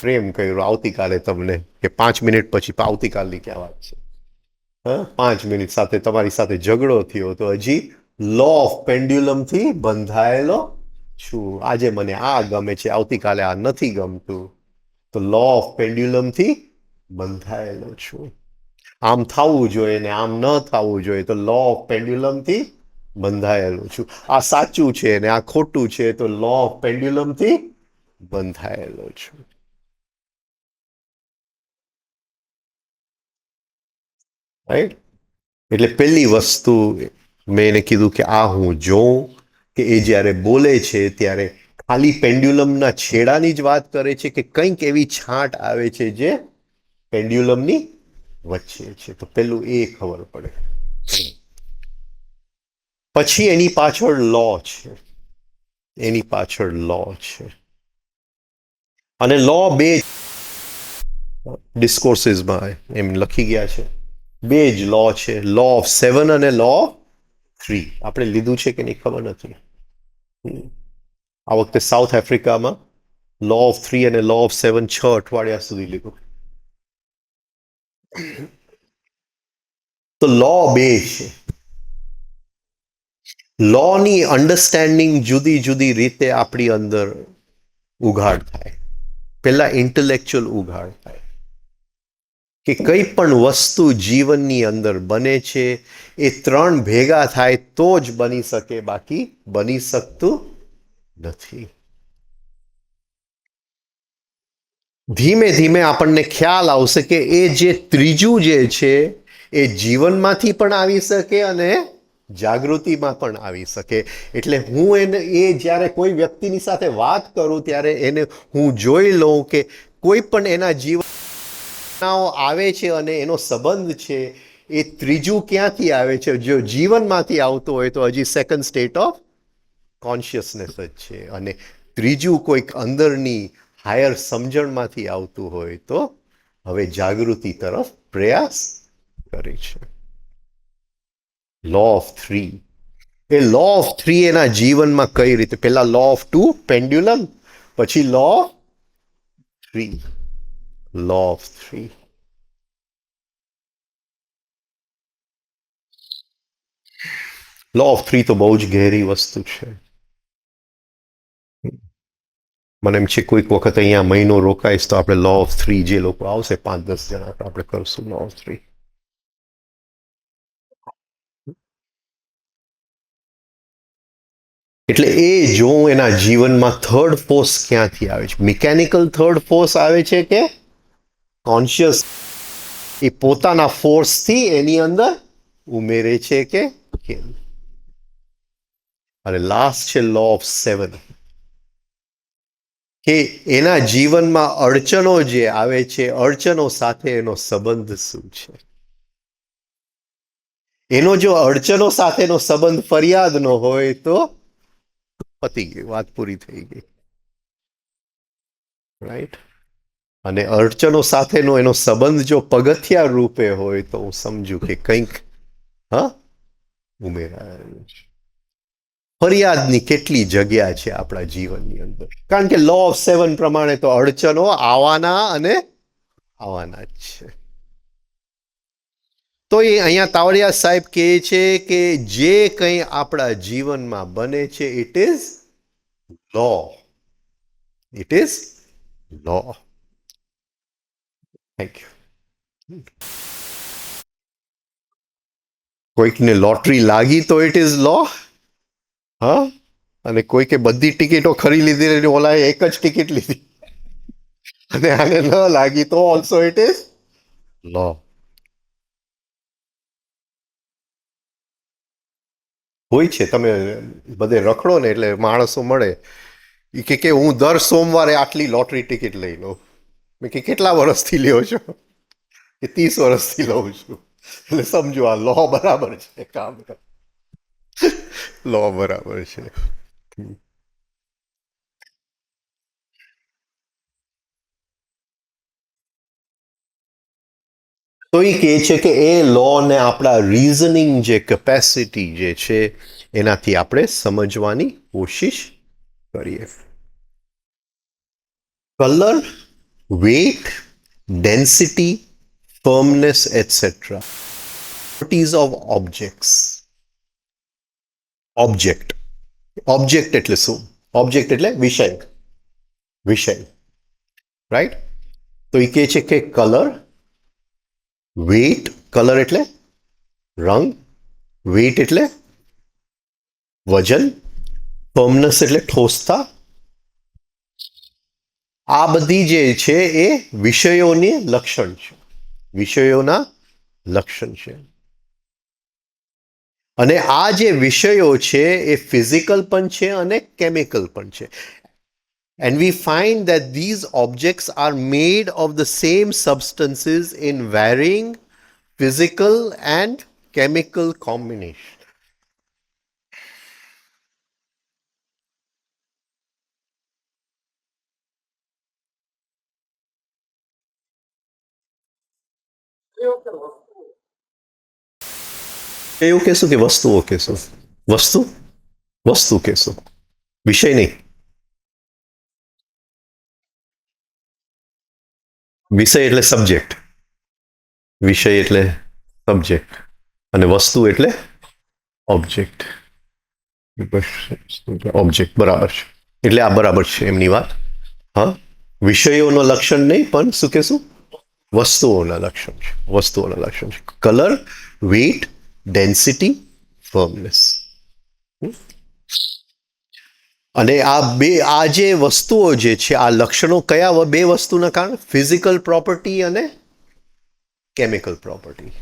પ્રેમ કર્યો આવતીકાલે તમને કે 5 મિનિટ પછી આવતીકાલની ક્યાં વાત છે, 5 મિનિટ સાથે તમારી સાથે ઝઘડો થયો તો હજી લો ઓફ પેન્ડ્યુલમથી બંધાયેલો છું. આજે મને આ ગમે છે, આવતીકાલે આ નથી ગમતું. તો લો ઓફ પેન્ડ્યુલમથી બંધાયેલો છું. આમ થવું જોઈએ ને આમ ન થવું જોઈએ, તો લો ઓફ પેન્ડ્યુલમથી બંધાયેલો છું. આ સાચું છે ને આ ખોટું છે, તો લો ઓફ પેન્ડ્યુલમથી બંધાયેલો છું. રાઈટ? એટલે પહેલી વસ્તુ મેં એને કીધું કે આ હું જોઉં કે એ જ્યારે બોલે છે ત્યારે ખાલી પેન્ડ્યુલમના છેડાની જ વાત કરે છે કે કંઈક એવી છાંટ આવે છે જે પેન્ડ્યુલમની વચ્ચે છે. તો પેલું એ ખબર પડે. પછી એની પાછળ લો છે. એની પાછળ લો છે. અને લો બે ડિસ્કોર્સિસમાં એમ લખી ગયા છે. બે જ લો છે, લો ઓફ 7 અને લો ઓફ 3. આપણે લીધું છે કે નહીં ખબર નથી. આ વખતે સાઉથ આફ્રિકામાં લો ઓફ 3 અને લો ઓફ 7 6 અઠવાડિયા સુધી લીધું. તો લો બે છે. લોની અન્ડરસ્ટેન્ડિંગ જુદી જુદી રીતે આપણી અંદર ઉઘાડ થાય. પહેલા ઇન્ટેલેક્ચ્યુઅલ ઉઘાડ થાય કે કઈ પણ વસ્તુ જીવનની અંદર બને છે એ ત્રણ ભેગા થાય તો જ બની શકે, બાકી બની શકતું નથી. ધીમે ધીમે આપણને ખ્યાલ આવશે કે એ જે ત્રીજું જે છે એ જીવનમાંથી પણ આવી શકે અને જાગૃતિમાં પણ આવી શકે. એટલે હું એને એ જ્યારે કોઈ વ્યક્તિની સાથે વાત કરું ત્યારે એને હું જોઈ લઉં કે કોઈ પણ એના જીવન આવે છે અને એનો સંબંધ છે એ ત્રીજું ક્યાંથી આવે છે. જો જીવનમાંથી આવતો હોય તો હજી સેકન્ડ સ્ટેટ ઓફ કોન્શિયસનેસ જ છે, અને ત્રીજું કોઈક અંદરની હાયર સમજણમાંથી આવતું હોય તો હવે જાગૃતિ તરફ પ્રયાસ કરે છે. લો ઓફ થ્રી, એ લો ઓફ થ્રી એના જીવનમાં કઈ રીતે, પેલા લો ઓફ ટુ પેન્ડ્યુલમ, પછી law of three. Law of three, law of three તો બહુ જ ઘેરી વસ્તુ છે. મને એમ છે કોઈક વખત અહીંયા મહિનો રોકાઈશ તો આપણે લો ઓફ થ્રી, જે લોકો આવશે 5-10 જણા, તો આપણે કરશું લો ઓફ થ્રી. એટલે એ જોઉં એના જીવનમાં થર્ડ ફોર્સ ક્યાંથી આવે છે. મિકેનિકલ થર્ડ ફોર્સ આવે છે કે કોન્શિયસ એ પોતાના ફોર્સથી એની અંદર ઉમેરે છે કે કેમ. અને લાસ્ટ છે લો ઓફ 7, કે એના જીવનમાં અડચણો જે આવે છે, અડચણો સાથે એનો સંબંધ શું છે. એનો જો અડચણો સાથેનો સંબંધ ફરિયાદનો હોય તો પતી ગઈ, વાત પૂરી થઈ ગઈ. રાઈટ. અને અડચણો સાથેનો એનો સંબંધ જો પગથિયા રૂપે હોય તો હું સમજુ કે કંઈક હા ઉમેરાયેલું છે. ફરિયાદની કેટલી જગ્યા છે આપણા જીવનની અંદર, કારણ કે લો ઓફ 7 પ્રમાણે તો અડચણો આવવાના અને આવવાના જ છે. તો એ અહીંયા તાવડિયા સાહેબ કહે છે કે જે કંઈ આપણા જીવનમાં બને છે it is law, it is law. Thank you. કોઈકને લોટરી લાગી તો ઇટ ઇઝ લો. હા, અને કોઈકે બધી ટિકિટો ખરી લીધી, ઓલા એક જ ટિકિટ લીધી અને આને ન લાગી તો ઓલ્સો ઇટ ઇઝ લો. હોય છે, તમે બધે રખડો ને એટલે માણસો મળે એ કે હું દર સોમવારે આટલી લોટરી ટિકિટ લઈ લઉં. મેં કે કેટલા વર્ષથી લ્યો છો, કે 30 વર્ષથી લઉં છું. એટલે સમજો આ લો બરાબર છે, કામ લો બરાબર છે. તો એ કહે છે કે એ લો ને આપણા રીઝનિંગ જે કેપેસિટી જે છે એનાથી આપણે સમજવાની કોશિશ કરીએ. Colour, weight, density, firmness etcetera, properties of objects. Object, object એટલે શું? ઓબ્જેક્ટ એટલે વિષય, વિષય. રાઈટ. તો એ કહે છે કે કલર, વેઇટ, કલર એટલે રંગ, વેઇટ એટલે વજન, ફર્મનેસ એટલે ઠોસતા. આ બધી જે છે એ વિષયોની લક્ષણ છે, વિષયોના લક્ષણ છે. અને આ જે વિષયો છે એ ફિઝિકલ પણ છે અને કેમિકલ પણ છે. And we find that these objects are made of the same substances in varying physical and chemical combination. એવું કહેશું કે વસ્તુઓ કહેશું? વસ્તુ, વસ્તુ કહેશું, વિષય નહીં. વિષય એટલે સબ્જેક્ટ, વિષય એટલે સબ્જેક્ટ, અને વસ્તુ એટલે ઓબ્જેક્ટ. ઓબ્જેક્ટ બરાબર છે. એટલે આ બરાબર છે એમની વાત. હા, વિષયોનો લક્ષણ નહીં, પણ શું કહેશું, વસ્તુઓના લક્ષણ છે. વસ્તુઓના લક્ષણ છે. Colour, weight, density, firmness. અને આ જે વસ્તુઓ જે છે, આ લક્ષણો કયા બે વસ્તુના કારણે? ફિઝિકલ પ્રોપર્ટી અને કેમિકલ પ્રોપર્ટી.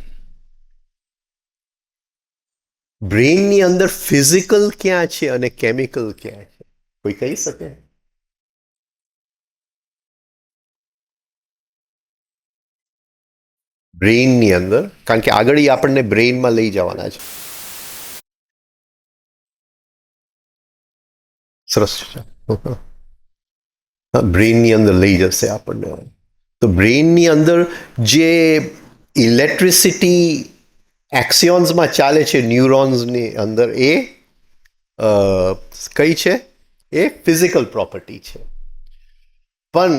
બ્રેઇનની અંદર ફિઝિકલ ક્યાં છે અને કેમિકલ ક્યાં છે? કોઈ કહી શકે? બ્રેઇનની અંદર, કારણ કે આગળ આપણને બ્રેઇનમાં લઈ જવાના છે. સરસ છે. બ્રેઇનની અંદર લઈ જશે આપણને. તો બ્રેઇનની અંદર જે ઇલેક્ટ્રિસિટી એક્સિયોન્સમાં ચાલે છે ન્યુરોન્સની અંદર, એ કઈ છે? એ ફિઝિકલ પ્રોપર્ટી છે. પણ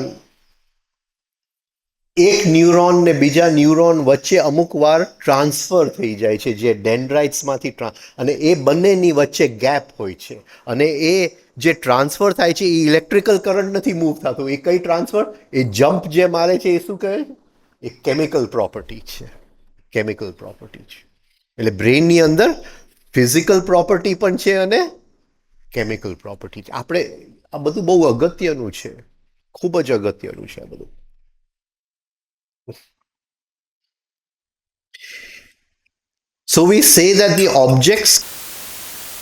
એક ન્યુરોન ને બીજા ન્યુરોન વચ્ચે અમુક વાર ટ્રાન્સફર થઈ જાય છે, જે ડેન્ડ્રાઇટ્સમાંથી, અને એ બંનેની વચ્ચે ગેપ હોય છે. અને એ જે ટ્રાન્સફર થાય છે એ ઇલેક્ટ્રિકલ કરંટ નથી મૂવ થતું. એ કઈ ટ્રાન્સફર? એ જમ્પ જે મારે છે એ શું કહે છે? એ કેમિકલ પ્રોપર્ટી છે. કેમિકલ પ્રોપર્ટી છે. એટલે બ્રેઇનની અંદર ફિઝિકલ પ્રોપર્ટી પણ છે અને કેમિકલ પ્રોપર્ટી છે. આપણે આ બધું બહુ અગત્યનું છે, ખૂબ જ અગત્યનું છે આ બધું. So we say that the objects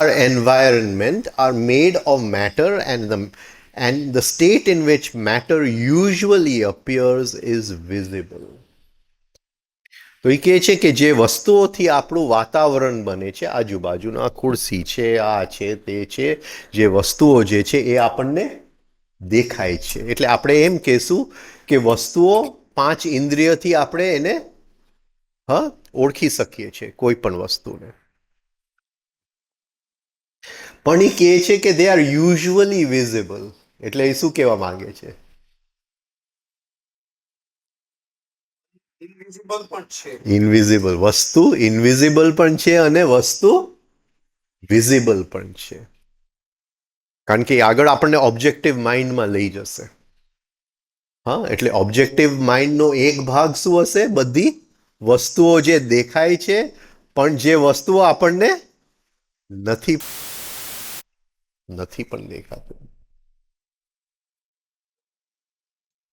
our environment are made of matter, and the state in which matter usually appears is visible. તો એ કહે છે કે જે વસ્તુઓથી આપણું વાતાવરણ બને છે, આજુબાજુના ખુરશી છે, આ છે, તે છે, જે વસ્તુઓ જે છે એ આપણને દેખાય છે. એટલે આપણે એમ કહેશું કે વસ્તુઓ 5 ઇન્દ્રિયથી આપણે એને ઓળખી શકીએ છીએ કોઈ પણ વસ્તુને. પણ એ કહે છે કે દે આર યુઝ્યુઅલી વિઝિબલ. એટલે એ શું કહેવા માંગે છે? ઇનવિઝિબલ. વસ્તુ ઇનવિઝિબલ પણ છે અને વસ્તુ વિઝિબલ પણ છે. કારણ કે આગળ આપણને ઓબ્જેક્ટિવ માઇન્ડમાં લઈ જશે. એટલે ઓબ્જેક્ટિવ માઇન્ડનો એક ભાગ શું હશે? બધી વસ્તુઓ જે દેખાય છે, પણ જે વસ્તુઓ આપણને નથી પણ દેખાતું.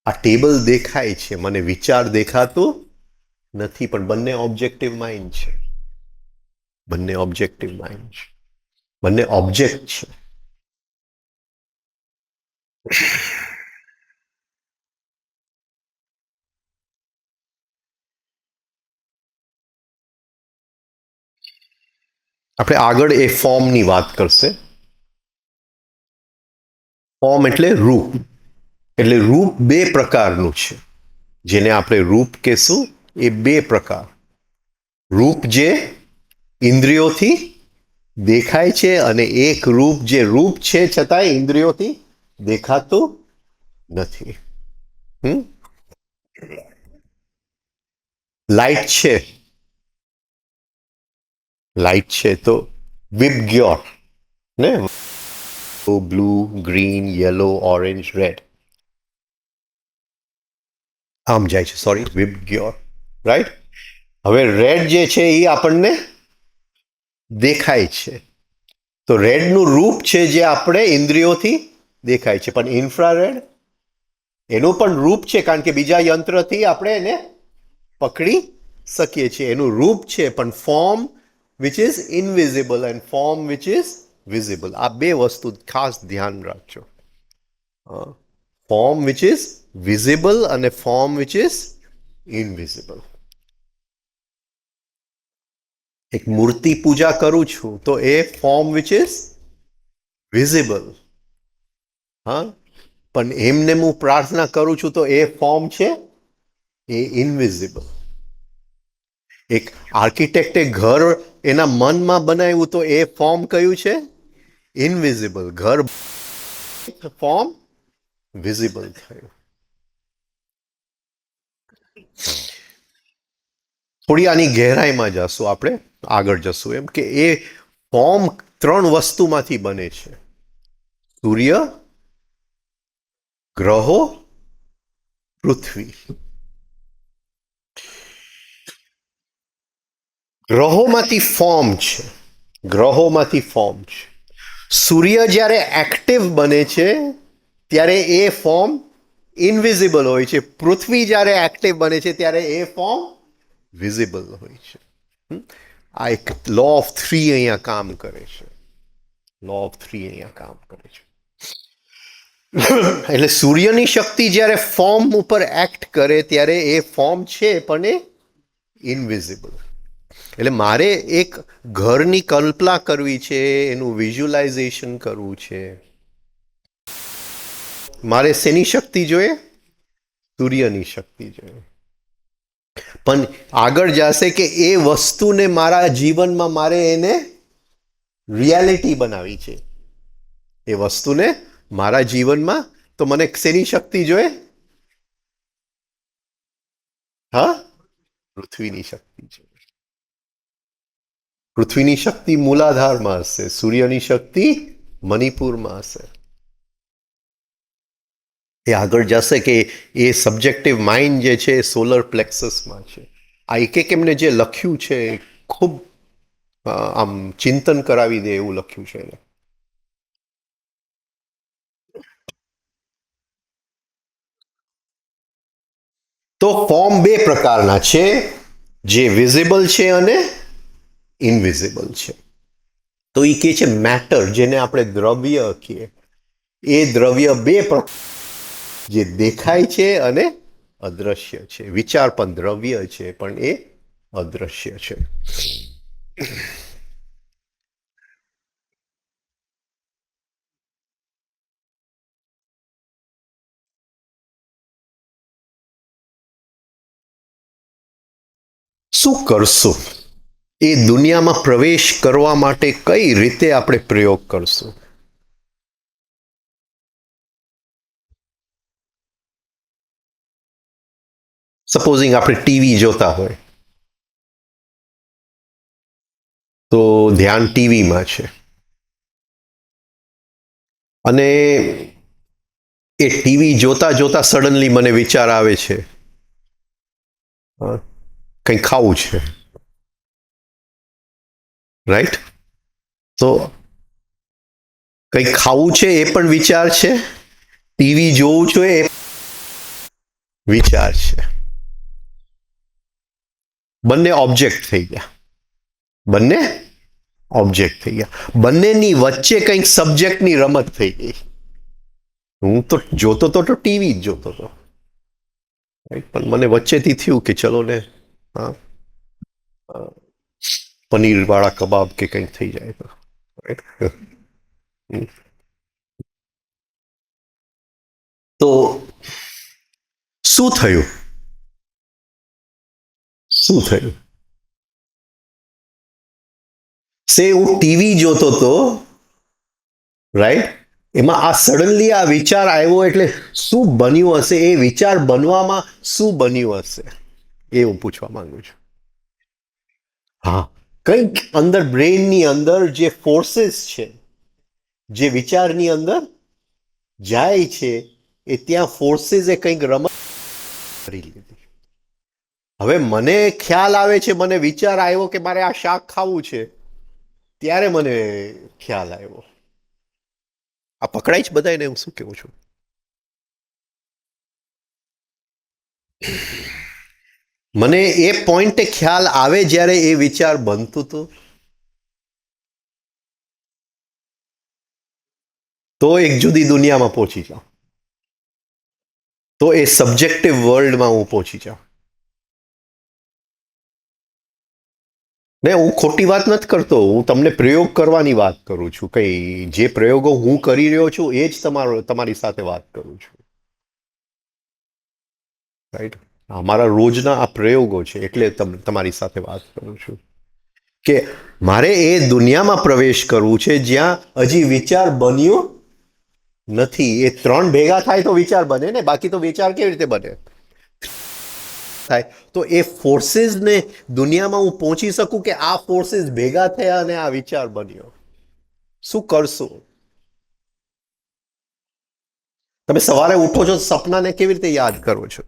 આ ટેબલ દેખાય છે, મને વિચાર દેખાતું નથી, પણ બંને ઓબ્જેક્ટિવ માઇન્ડ છે. બંને ઓબ્જેક્ટિવ માઇન્ડ છે. બંને ઓબ્જેક્ટ છે. આપણે આગળ એ ફોર્મની વાત કરશે. ફોર્મ એટલે રૂપ. એટલે રૂપ બે પ્રકારનું છે. જેને આપણે રૂપ કહેશું એ બે પ્રકાર. રૂપ જે ઇન્દ્રિયોથી દેખાય છે, અને એક રૂપ જે રૂપ છે છતાંય ઇન્દ્રિયોથી દેખાતું નથી. લાઇટ છે. લાઇટ છે તો વિબગ્યોર ને, blue, green, yellow, orange, red, આમ જાય છે. Sorry, VIBGYOR, right. હવે રેડ જે છે એ આપણને દેખાય છે. તો રેડનું રૂપ છે જે આપણે ઇન્દ્રિયોથી દેખાય છે. પણ ઇન્ફ્રારેડ એનું પણ રૂપ છે, કારણ કે બીજા યંત્રથી આપણે એને પકડી શકીએ છીએ. એનું રૂપ છે, પણ form which is invisible and form which is visible. આ બે વસ્તુ ખાસ ધ્યાન રાખજો. ફોર્મ વિચ ઇઝ વિઝિબલ અને ફોર્મ વિચ ઇઝ ઇનવિઝિબલ. એક મૂર્તિ પૂજા કરું છું તો એ ફોર્મ વિચ ઇઝ વિઝિબલ. પણ એમને હું પ્રાર્થના કરું છું તો એ ફોર્મ છે એ ઇનવિઝિબલ. એક આર્કિટેક્ટે ઘર એના મનમાં બનાવ્યું તો એ ફોર્મ કયું છે? ઇનવિઝિબલ. ઘર ફોર્મ વિઝિબલ થયું. થોડી આની ગહેરાઈમાં જશું આપણે, આગળ જશું. એમ કે એ ફોર્મ 3 વસ્તુમાંથી બને છે: સૂર્ય, ગ્રહો પૃથ્વી. ગ્રહોમાંથી ફોર્મ છે. ગ્રહોમાંથી ફોર્મ છે. સૂર્ય જ્યારે એક્ટિવ બને છે ત્યારે એ ફોર્મ ઇનવિઝિબલ હોય છે. પૃથ્વી જ્યારે એક્ટિવ બને છે ત્યારે એ ફોર્મ વિઝિબલ હોય છે. આ એક લો ઓફ થ્રી અહીંયા કામ કરે છે. લો ઓફ થ્રી અહીંયા કામ કરે છે. એટલે સૂર્યની શક્તિ જ્યારે ફોર્મ ઉપર એક્ટ કરે ત્યારે એ ફોર્મ છે પણ એ ઇનવિઝિબલ. એટલે મારે એક ઘરની કલ્પના કરવી છે, એનું વિઝ્યુલાઇઝેશન કરવું છે. મારે શેની શક્તિ જોઈએ? સૂર્યની શક્તિ જોઈએ. પણ આગળ જશે કે એ વસ્તુને મારા જીવનમાં મારે એને રિયાલિટી બનાવી છે. એ વસ્તુને મારા જીવનમાં તો મને શેની શક્તિ જોઈએ? હા, પૃથ્વીની શક્તિ છે. પૃથ્વીની શક્તિ મૂલાધારમાં હશે, સૂર્યની શક્તિ મણિપુરમાં હશે. એ આગળ જશે કે એ સબ્જેક્ટિવ માઇન્ડ જે છે એ સોલર પ્લેક્સસમાં છે. આ એક એમને જે લખ્યું છે ખૂબ આમ ચિંતન કરાવી દે એવું લખ્યું છે એને. તો ફોર્મ બે પ્રકારના છે, જે વિઝિબલ છે અને ઇનવિઝિબલ છે. તો એ કે છે મેટર, જેને આપણે દ્રવ્ય કહીએ. એ દ્રવ્ય બે પ્રકાર, જે દેખાય છે અને અદ્રશ્ય છે. વિચાર પણ દ્રવ્ય છે પણ એ અદ્રશ્ય છે. શું કરશું? એ દુનિયામાં પ્રવેશ કરવા માટે કઈ રીતે આપણે પ્રયોગ કરશું? સપોઝિંગ આપણે ટીવી જોતા હોય તો ધ્યાન ટીવીમાં છે અને એ ટીવી જોતા જોતા સડનલી મને વિચાર આવે છે કંઈ ખાવું છે, રાઈટ? તો કંઈ ખાવું છે એ પણ વિચાર છે, ટીવી જોવું છે એ વિચાર છે. બંને ઓબ્જેક્ટ થઈ ગયા. બંને ઓબ્જેક્ટ થઈ ગયા. બંનેની વચ્ચે કંઈક સબ્જેક્ટની રમત થઈ ગઈ. હું તો જોતો તો ટીવી જ જોતો હતો, પણ મને વચ્ચેથી થયું કે ચલો ને હા પનીર વાળા કબાબ કે કંઈક થઈ જાય તો. તો શું થયું? શું થયું? સે હું ટીવી જોતો તો, રાઈટ? એમાં આ સડનલી આ વિચાર આવ્યો એટલે શું બન્યું હશે? એ વિચાર બનવામાં શું બન્યું હશે એ હું પૂછવા માંગુ છું. હા, કંઈક અંદર બ્રેઇનની અંદર જે ફોર્सेस છે, જે વિચારની અંદર જાય છે, એ ત્યાં ફોર્सेस એ કંઈક રમત કરી લીધી. હવે મને ખ્યાલ આવે છે, મને વિચાર આવ્યો કે મારે આ શાક ખાવું છે, ત્યારે મને ખ્યાલ આવ્યો. આ પકડાય જ બધાને? હું શું કેવું છું? મને એ પોઈન્ટે ખ્યાલ આવે જ્યારે એ વિચાર બનતું હતું, તો એક જુદી દુનિયામાં પહોંચી જાઉં, તો એ સબ્જેક્ટિવ વર્લ્ડમાં હું પહોંચી જાઉં. ને હું ખોટી વાત નથી કરતો, હું તમને પ્રયોગ કરવાની વાત કરું છું. કઈ જે પ્રયોગો હું કરી રહ્યો છું એ જ તમારી સાથે વાત કરું છું, રાઈટ? અમારા રોજના આ પ્રયોગો છે એટલે તમારી સાથે વાત કરું છું કે મારે એ દુનિયામાં પ્રવેશ કરવું છે જ્યાં હજી વિચાર બન્યો નથી. એ ત્રણ ભેગા થાય તો વિચાર બને ને, બાકી તો વિચાર કેવી રીતે બને? થાય તો એ ફોર્सेसને દુનિયામાં હું પહોંચી શકું કે આ ફોર્सेस ભેગા થયા અને આ વિચાર બન્યો. શું કરશું? તમે સવારે ઉઠો છો, સપનાને કેવી રીતે યાદ કરો છો?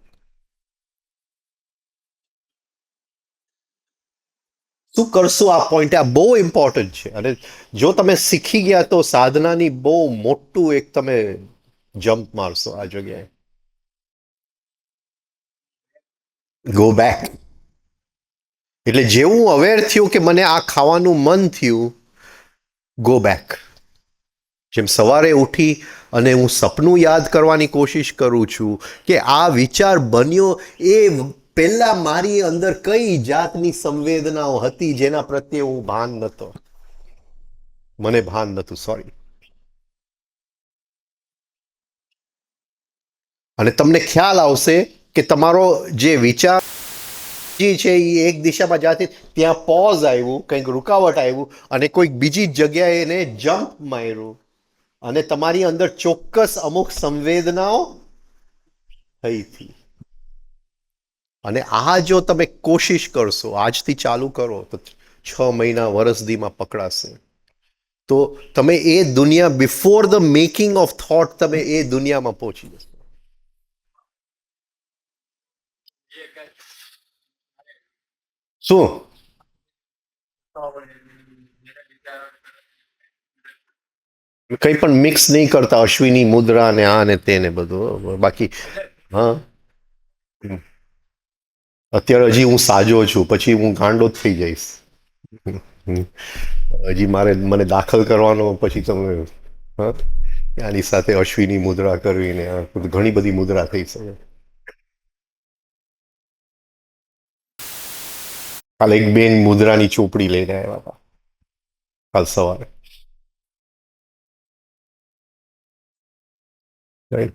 શું કરશો આ પોઈન્ટ? આ બહુ ઇમ્પોર્ટન્ટ છે. અને જો તમે શીખી ગયા તો સાધનાની બહુ મોટું એક તમે જમ્પ મારશો આ જગ્યાએ. Go back. એટલે જેવું અવેર થયું કે મને આ ખાવાનું મન થયું, ગો બેક. જેમ સવારે ઉઠી અને હું સપનું યાદ કરવાની કોશિશ કરું છું કે આ વિચાર બન્યો એ પહેલા મારી અંદર કઈ જાતની સંવેદનાઓ હતી જેના પ્રત્યે હું ભાન નહોતો, મને ભાન નહોતું, સોરી. અને તમને ખ્યાલ આવશે કે તમારો જે વિચાર છે એ એક દિશામાં જાતી, ત્યાં પોઝ આવ્યું, કંઈક રૂકાવટ આવ્યું અને કોઈક બીજી જગ્યાએ એને જમ્પ માર્યું અને તમારી અંદર ચોક્કસ અમુક સંવેદનાઓ થઈ હતી. અને આ જો તમે કોશિશ કરશો, આજથી ચાલુ કરો તો 6 મહિના, વર્ષદીમાં પકડાશે. તો તમે એ દુનિયા, before the making of thought, તમે એ દુનિયામાં પહોંચી જશો. શું? કંઈ પણ મિક્સ નહીં કરતા, અશ્વિની મુદ્રા ને આ ને તેને બધું. બાકી હા, અત્યારે હજી હું સાજો છું, પછી હું ગાંડો જ થઈ જઈશ. હજી મને દાખલ કરવાનો, પછી તમે હા, આની સાથે અશ્વિની મુદ્રા કરવી ને ઘણી બધી મુદ્રા થઈ શકે. કાલે એક બેન મુદ્રાની ચોપડી લઈને આવ્યા હતા કાલ સવારે. Right?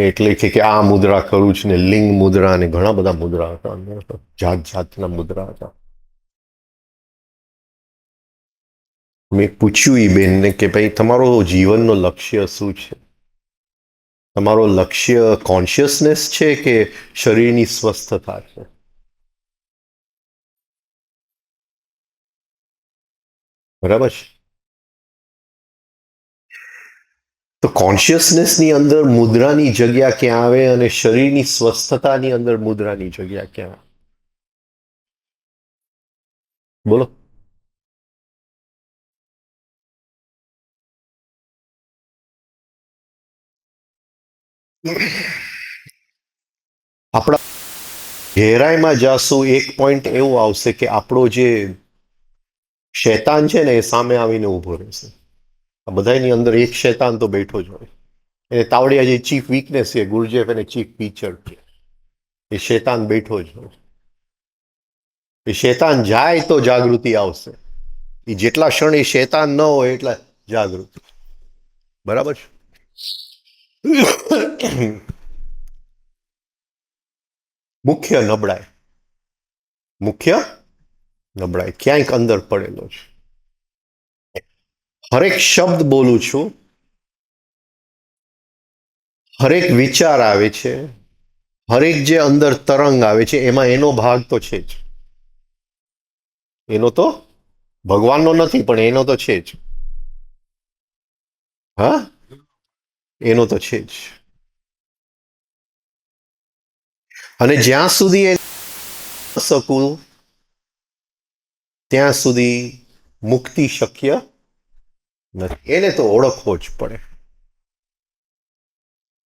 એટલે કે આ મુદ્રા કરું છું ને, લિંગ મુદ્રા ને ઘણા બધા મુદ્રા હતા અંદર તો, જાત જાતના મુદ્રા હતા. મેં પૂછ્યું એ બેનને કે ભાઈ તમારો જીવનનો લક્ષ્ય શું છે? તમારો લક્ષ્ય કોન્શિયસનેસ છે કે શરીરની સ્વસ્થતા છે? બરાબર છે. તો કોન્શિયસનેસની અંદર મુદ્રાની જગ્યા ક્યાં આવે અને શરીરની સ્વસ્થતાની અંદર મુદ્રાની જગ્યા ક્યાં આવે? બોલો. આપણા ગહેરાઈમાં જાશું, એક પોઈન્ટ એવો આવશે કે આપણો જે શૈતાન છે ને એ સામે આવીને ઊભો રહેશે. આ બધાની અંદર એક શૈતાન તો બેઠો જ હોય. એને તાવડિયા જે ચીફ વીકનેસ છે, ગુરજેફ એને ચીફ ફીચર છે. એ શૈતાન બેઠો જ હોય. એ શૈતાન જાય તો જાગૃતિ આવશે. એ જેટલા ક્ષણ એ શૈતાન ન હોય એટલા જાગૃતિ. બરાબર છે. મુખ્ય નબળાઈ, મુખ્ય નબળાઈ ક્યાંક અંદર પડેલો છે. હરેક શબ્દ બોલું છું, હરેક વિચાર આવે છે, હરેક જે અંદર તરંગ આવે છે, એમાં એનો ભાગ તો છે જ. એનો તો ભગવાનનો નથી, પણ એનો તો છે જ. હા, એનો તો છે જ. અને જ્યાં સુધી એ શકું ત્યાં સુધી મુક્તિ શક્ય નથી. એને તો ઓળખવો જ પડે.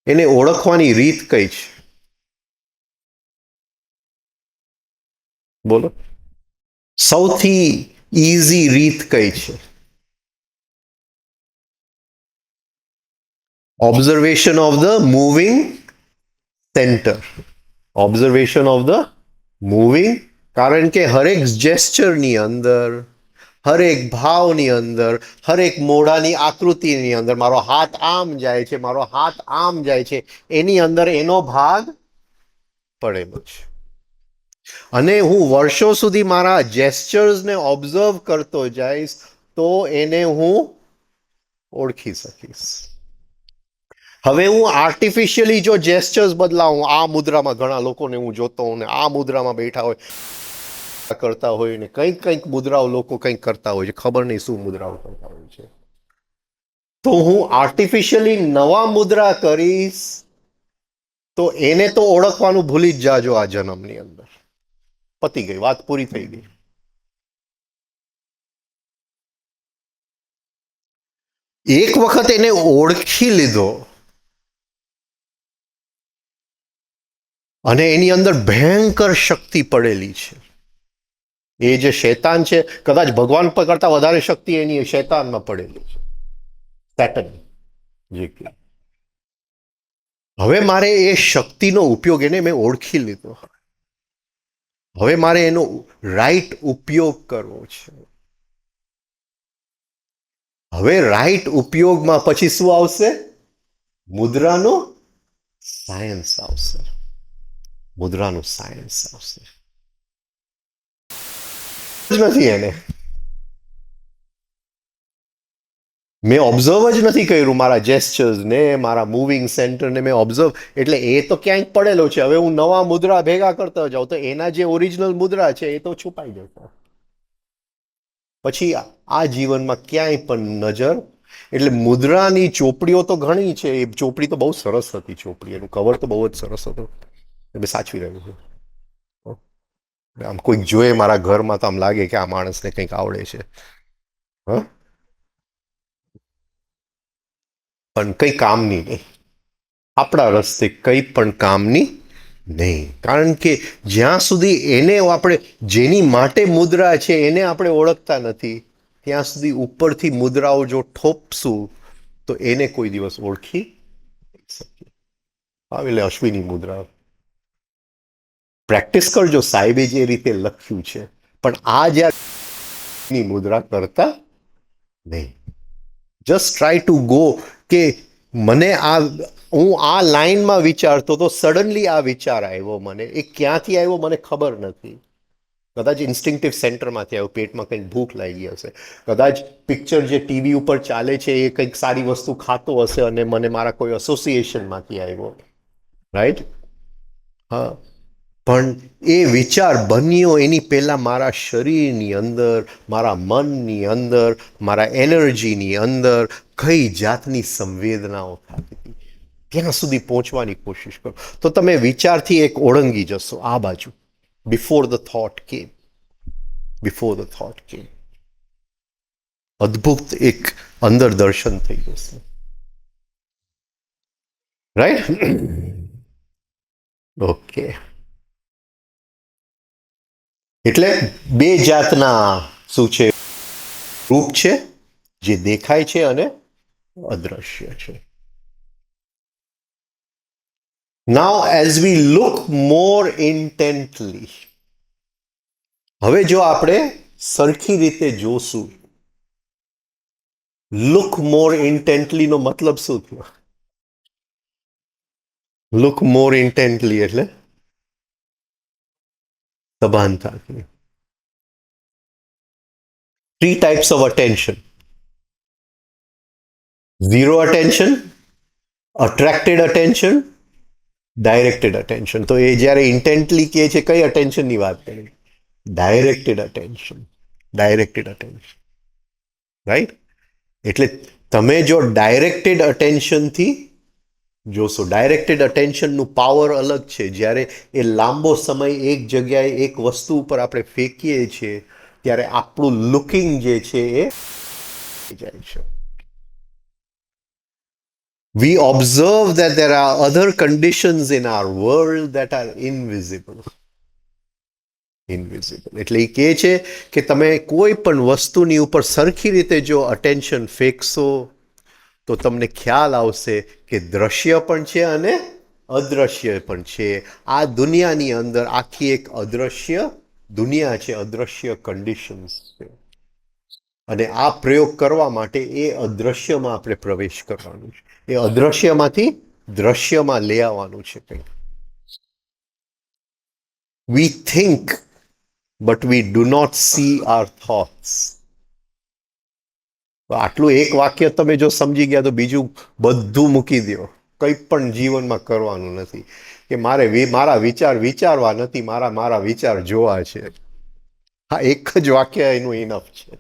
એને ઓળખવાની રીત કઈ છે? બોલો. સૌથી ઈઝી રીત કઈ છે? Observation of the moving centre. Observation of the moving. કારણ કે હરેક જેસ્ચરની અંદર, હરેક ભાવની અંદર, હરેક મોઢાની આકૃતિની અંદર, મારો હાથ આમ જાય છે, મારો હાથ આમ જાય છે, એની અંદર એનો ભાગ પડેલો છે. અને હું વર્ષો સુધી મારા જેસ્ચર્સને ઓબ્ઝર્વ કરતો જઈશ તો એને હું ઓળખી શકીશ. હવે હું આર્ટિફિશિયલી જો જેસ્ચર્સ બદલાવું, આ મુદ્રામાં ઘણા લોકોને હું જોતો હોઉં ને આ મુદ્રામાં બેઠા હોય, કરતા હોય ને કંઈક કંઈક મુદ્રાઓ લોકો કંઈક કરતા હોય છે, ખબર નહીં શું મુદ્રાઓ કરતા હોય છે. તો હું આર્ટિફિશિયલી નવા મુદ્રા કરીશ તો એને તો ઓળખવાનું ભૂલી જ જાજો આ જન્મની અંદર. પતી ગઈ, વાત પૂરી થઈ ગઈ. એક વખત એને ઓળખી લીધો અને એની અંદર ભયંકર શક્તિ પડેલી છે. એ જે શૈતાન છે, કદાચ ભગવાન કરતા વધારે શક્તિ એની શૈતાનમાં પડેલી છે. સેટન જે કે હવે મારે એ શક્તિનો ઉપયોગ, એને મેં ઓળખી લીધો, હવે મારે એનો રાઈટ ઉપયોગ કરવો છે. હવે રાઈટ ઉપયોગમાં પછી શું આવશે? મુદ્રાનો સાયન્સ આવશે. મુદ્રાનું સાયન્સ આવશે. નથી એને મેં ઓબ્ઝર્વ જ નથી કર્યું, મારા જેસ્ચર્સને, મારા મૂવિંગ સેન્ટરને મેં ઓબ્ઝર્વ, એટલે એ તો ક્યાંક પડેલો છે. હવે હું નવા મુદ્રા ભેગા કરતા જાઉં તો એના જે ઓરિજિનલ મુદ્રા છે એ તો છુપાઈ જશે. પછી આ જીવનમાં ક્યાંય પણ નજર, એટલે મુદ્રાની ચોપડીઓ તો ઘણી છે. એ ચોપડી તો બહુ સરસ હતી. ચોપડી એનું કવર તો બહુ જ સરસ હતું. મેં સાચવી રહ્યું છું. આમ કોઈક જોઈએ મારા ઘરમાં તો આમ લાગે કે આ માણસને કંઈક આવડે છે. હા, પણ કંઈ કામની નહીં. આપણા રસ્તે કંઈ પણ કામની નહીં. કારણ કે જ્યાં સુધી એને આપણે, જેની માટે મુદ્રા છે એને આપણે ઓળખતા નથી, ત્યાં સુધી ઉપરથી મુદ્રાઓ જો ઠોપશું તો એને કોઈ દિવસ ઓળખી શકીએ. એટલે અશ્વિની મુદ્રા પ્રેક્ટિસ કરજો. સાહેબે જે રીતે લખ્યું છે, પણ આ જ્યારે મુદ્રા કરતા નહીં. જસ્ટ ટ્રાય ટુ ગો કે મને આ, હું આ લાઈનમાં વિચારતો તો સડનલી આ વિચાર આવ્યો મને. એ ક્યાંથી આવ્યો મને ખબર નથી. કદાચ ઇન્સ્ટિંક્ટિવ સેન્ટરમાંથી આવ્યો, પેટમાં કંઈક ભૂખ લાગી હશે. કદાચ પિક્ચર જે ટીવી ઉપર ચાલે છે એ કંઈક સારી વસ્તુ ખાતો હશે અને મને મારા કોઈ એસોસિએશનમાંથી આવ્યો. રાઈટ? હા, પણ એ વિચાર બન્યો એની પહેલા મારા શરીરની અંદર, મારા મનની અંદર, મારા એનર્જીની અંદર કઈ જાતની સંવેદનાઓ થતી હતી, ત્યાં સુધી પહોંચવાની કોશિશ કરો તો તમે વિચારથી એક ઓળંગી જશો આ બાજુ. બિફોર ધ થોટ કેમ, બિફોર ધ થોટ કેમ, અદ્ભુત એક અંદર દર્શન થઈ જશે. રાઈટ? ઓકે. એટલે બે જાતના શું છે? રૂપ છે, જે દેખાય છે અને અદ્રશ્ય છે. નાઉ એઝ વી લુક મોર ઇન્ટેન્ટલી, હવે જો આપણે સરખી રીતે જોશું, લુક મોર ઇન્ટેન્ટલી નો મતલબ શું થયો? લુક મોર ઇન્ટેન્ટલી એટલે સભાનતાથી. 3 types of attention: zero attention, attracted attention, directed attention. તો એ જ્યારે ઇન્ટેન્ટલી કહે છે, કઈ અટેન્શનની વાત કરી? Directed attention. Directed attention. Right? એટલે તમે જો ડાયરેક્ટેડ અટેન્શનથી જોશો, ડાયરેક્ટેડ અટેન્શનનું પાવર અલગ છે. જ્યારે એ લાંબો સમય એક જગ્યાએ એક વસ્તુ ઉપર આપણે ફેંકીએ છીએ ત્યારે આપણું લુકિંગ જે છે એ જાય છે. We observe that there are other conditions in our world that are invisible. Invisible. એટલે એ કહે છે કે તમે કોઈ પણ વસ્તુની ઉપર સરખી રીતે જો અટેન્શન ફેંકશો તો તમને ખ્યાલ આવશે કે દ્રશ્ય પણ છે અને અદ્રશ્ય પણ છે. આ દુનિયાની અંદર આખી એક અદ્રશ્ય દુનિયા છે, અદ્રશ્ય કન્ડિશન્સ છે. અને આ પ્રયોગ કરવા માટે એ અદ્રશ્યમાં આપણે પ્રવેશ કરવાનું છે. એ અદ્રશ્યમાંથી દ્રશ્યમાં લઈ આવવાનું છે કંઈક. We think, but we do not see our thoughts. તો આટલું એક વાક્ય તમે જો સમજી ગયા તો બીજું બધું મૂકી દો. કંઈ પણ જીવનમાં કરવાનું નથી કે મારે મારા વિચાર વિચારવા નથી, મારા વિચાર જોવા છે. હા, એક જ વાક્ય એનું ઇનફ છે.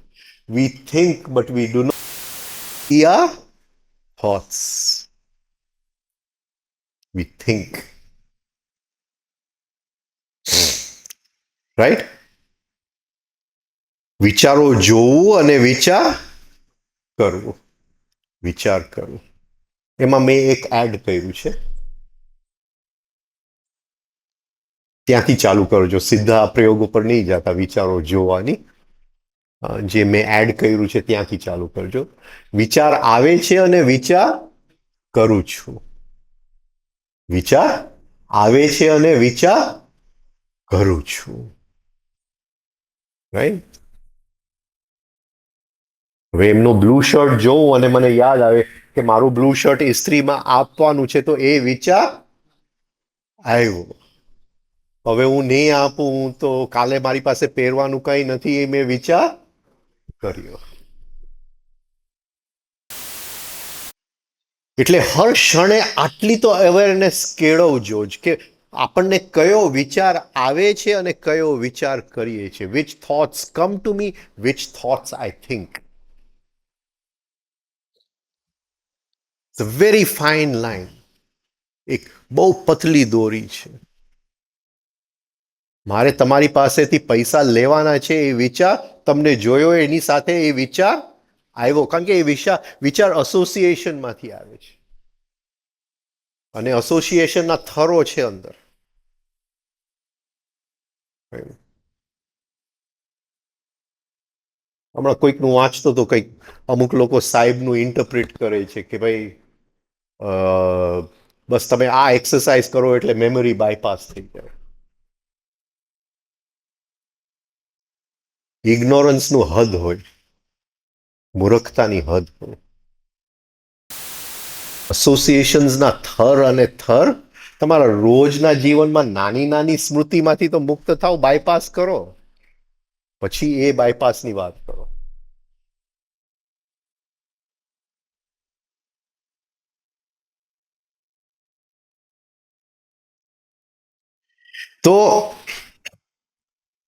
We think, but we do not see our thoughts. We think. Right? વિચારો જોવું અને વિચાર કરવું. વિચાર કરવું. એમાં મેં એક એડ કર્યું છે. ત્યાંથી ચાલુ કરજો, સીધા પ્રયોગ ઉપર નહીં જતા, વિચારો જોવાની. જે મેં એડ કર્યું છે ત્યાંથી ચાલુ કરજો. વિચાર આવે છે અને વિચાર કરું છું. વિચાર આવે છે અને વિચાર કરું છું. રાઈટ? હવે એમનો બ્લુ શર્ટ જોઉં અને મને યાદ આવે કે મારું બ્લુ શર્ટ ઇસ્ત્રીમાં આપવાનું છે, તો એ વિચાર આવ્યો. હવે હું નહીં આપું તો કાલે મારી પાસે પહેરવાનું કંઈ નથી, એ મેં વિચાર કર્યો. એટલે હર ક્ષણે આટલી તો અવેરનેસ કેળવજો જ કે આપણને કયો વિચાર આવે છે અને કયો વિચાર કરીએ છીએ. Which thoughts come to me, which thoughts I think. It's a very fine line. એક બહુ પતલી દોરી છે. મારે તમારી પાસેથી પૈસા લેવાના છે એ વિચાર તમને જોયો, એની સાથે એ વિચાર આવ્યો, કારણ કે એ વિચાર એસોસિએશનમાંથી આવે છે અને એસોસિએશનના થરો છે અંદર. હમણાં કોઈકનું વાંચતો તો કંઈક અમુક લોકો સાહેબનું ઇન્ટરપ્રિટ કરે છે કે ભાઈ બસ તમે આ એક્સરસાઇઝ કરો એટલે મેમરી બાયપાસ થઈ જાય. ઇગ્નોરન્સનું હદ હોય, મૂર્ખતાની હદ હોય. એસોસિએશન્સના થર અને થર તમારા રોજના જીવનમાં નાની નાની સ્મૃતિમાંથી તો મુક્ત થાવ, બાયપાસ કરો, પછી એ બાયપાસની વાત કરો. તો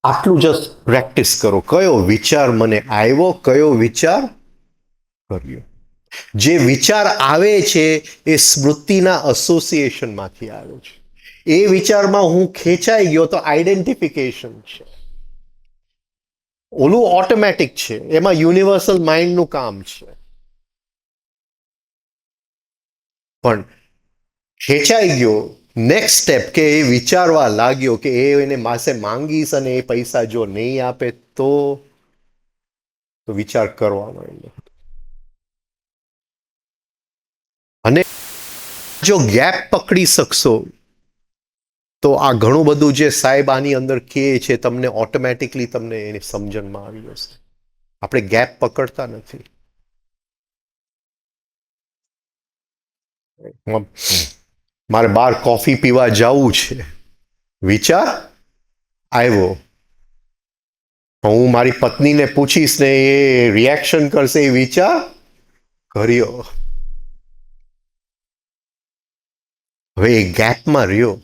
આટલું જસ્ટ પ્રેક્ટિસ કરો. કયો વિચાર મને આવ્યો, કયો વિચાર કર્યો. જે વિચાર આવે છે એ સ્મૃતિના એસોસિએશનમાંથી આવે છે. એ વિચારમાં હું ખેંચાઈ ગયો તો આઈડેન્ટિફિકેશન છે. ઓલું ઓટોમેટિક છે, એમાં યુનિવર્સલ માઇન્ડનું કામ છે. પણ ખેંચાઈ ગયો, નેક્સ્ટ સ્ટેપ કે એ વિચારવા લાગ્યો કે એને માસે માંગીશ અને એ પૈસા જો નહીં આપે તો વિચાર કરવા માંડ્યો. અને જો ગેપ પકડી શકશો તો આ ઘણું બધું જે સાહેબ આની અંદર કહે છે તમને ઓટોમેટિકલી તમને એની સમજણમાં આવી જશે. આપણે ગેપ પકડતા નથી. મારે બહાર કોફી પીવા જવું છે, વિચાર આવ્યો. હું મારી પત્નીને પૂછીશ ને એ રિએક્શન કરશે, એ વિચાર કર્યો. હવે એ ગેપમાં રહ્યો,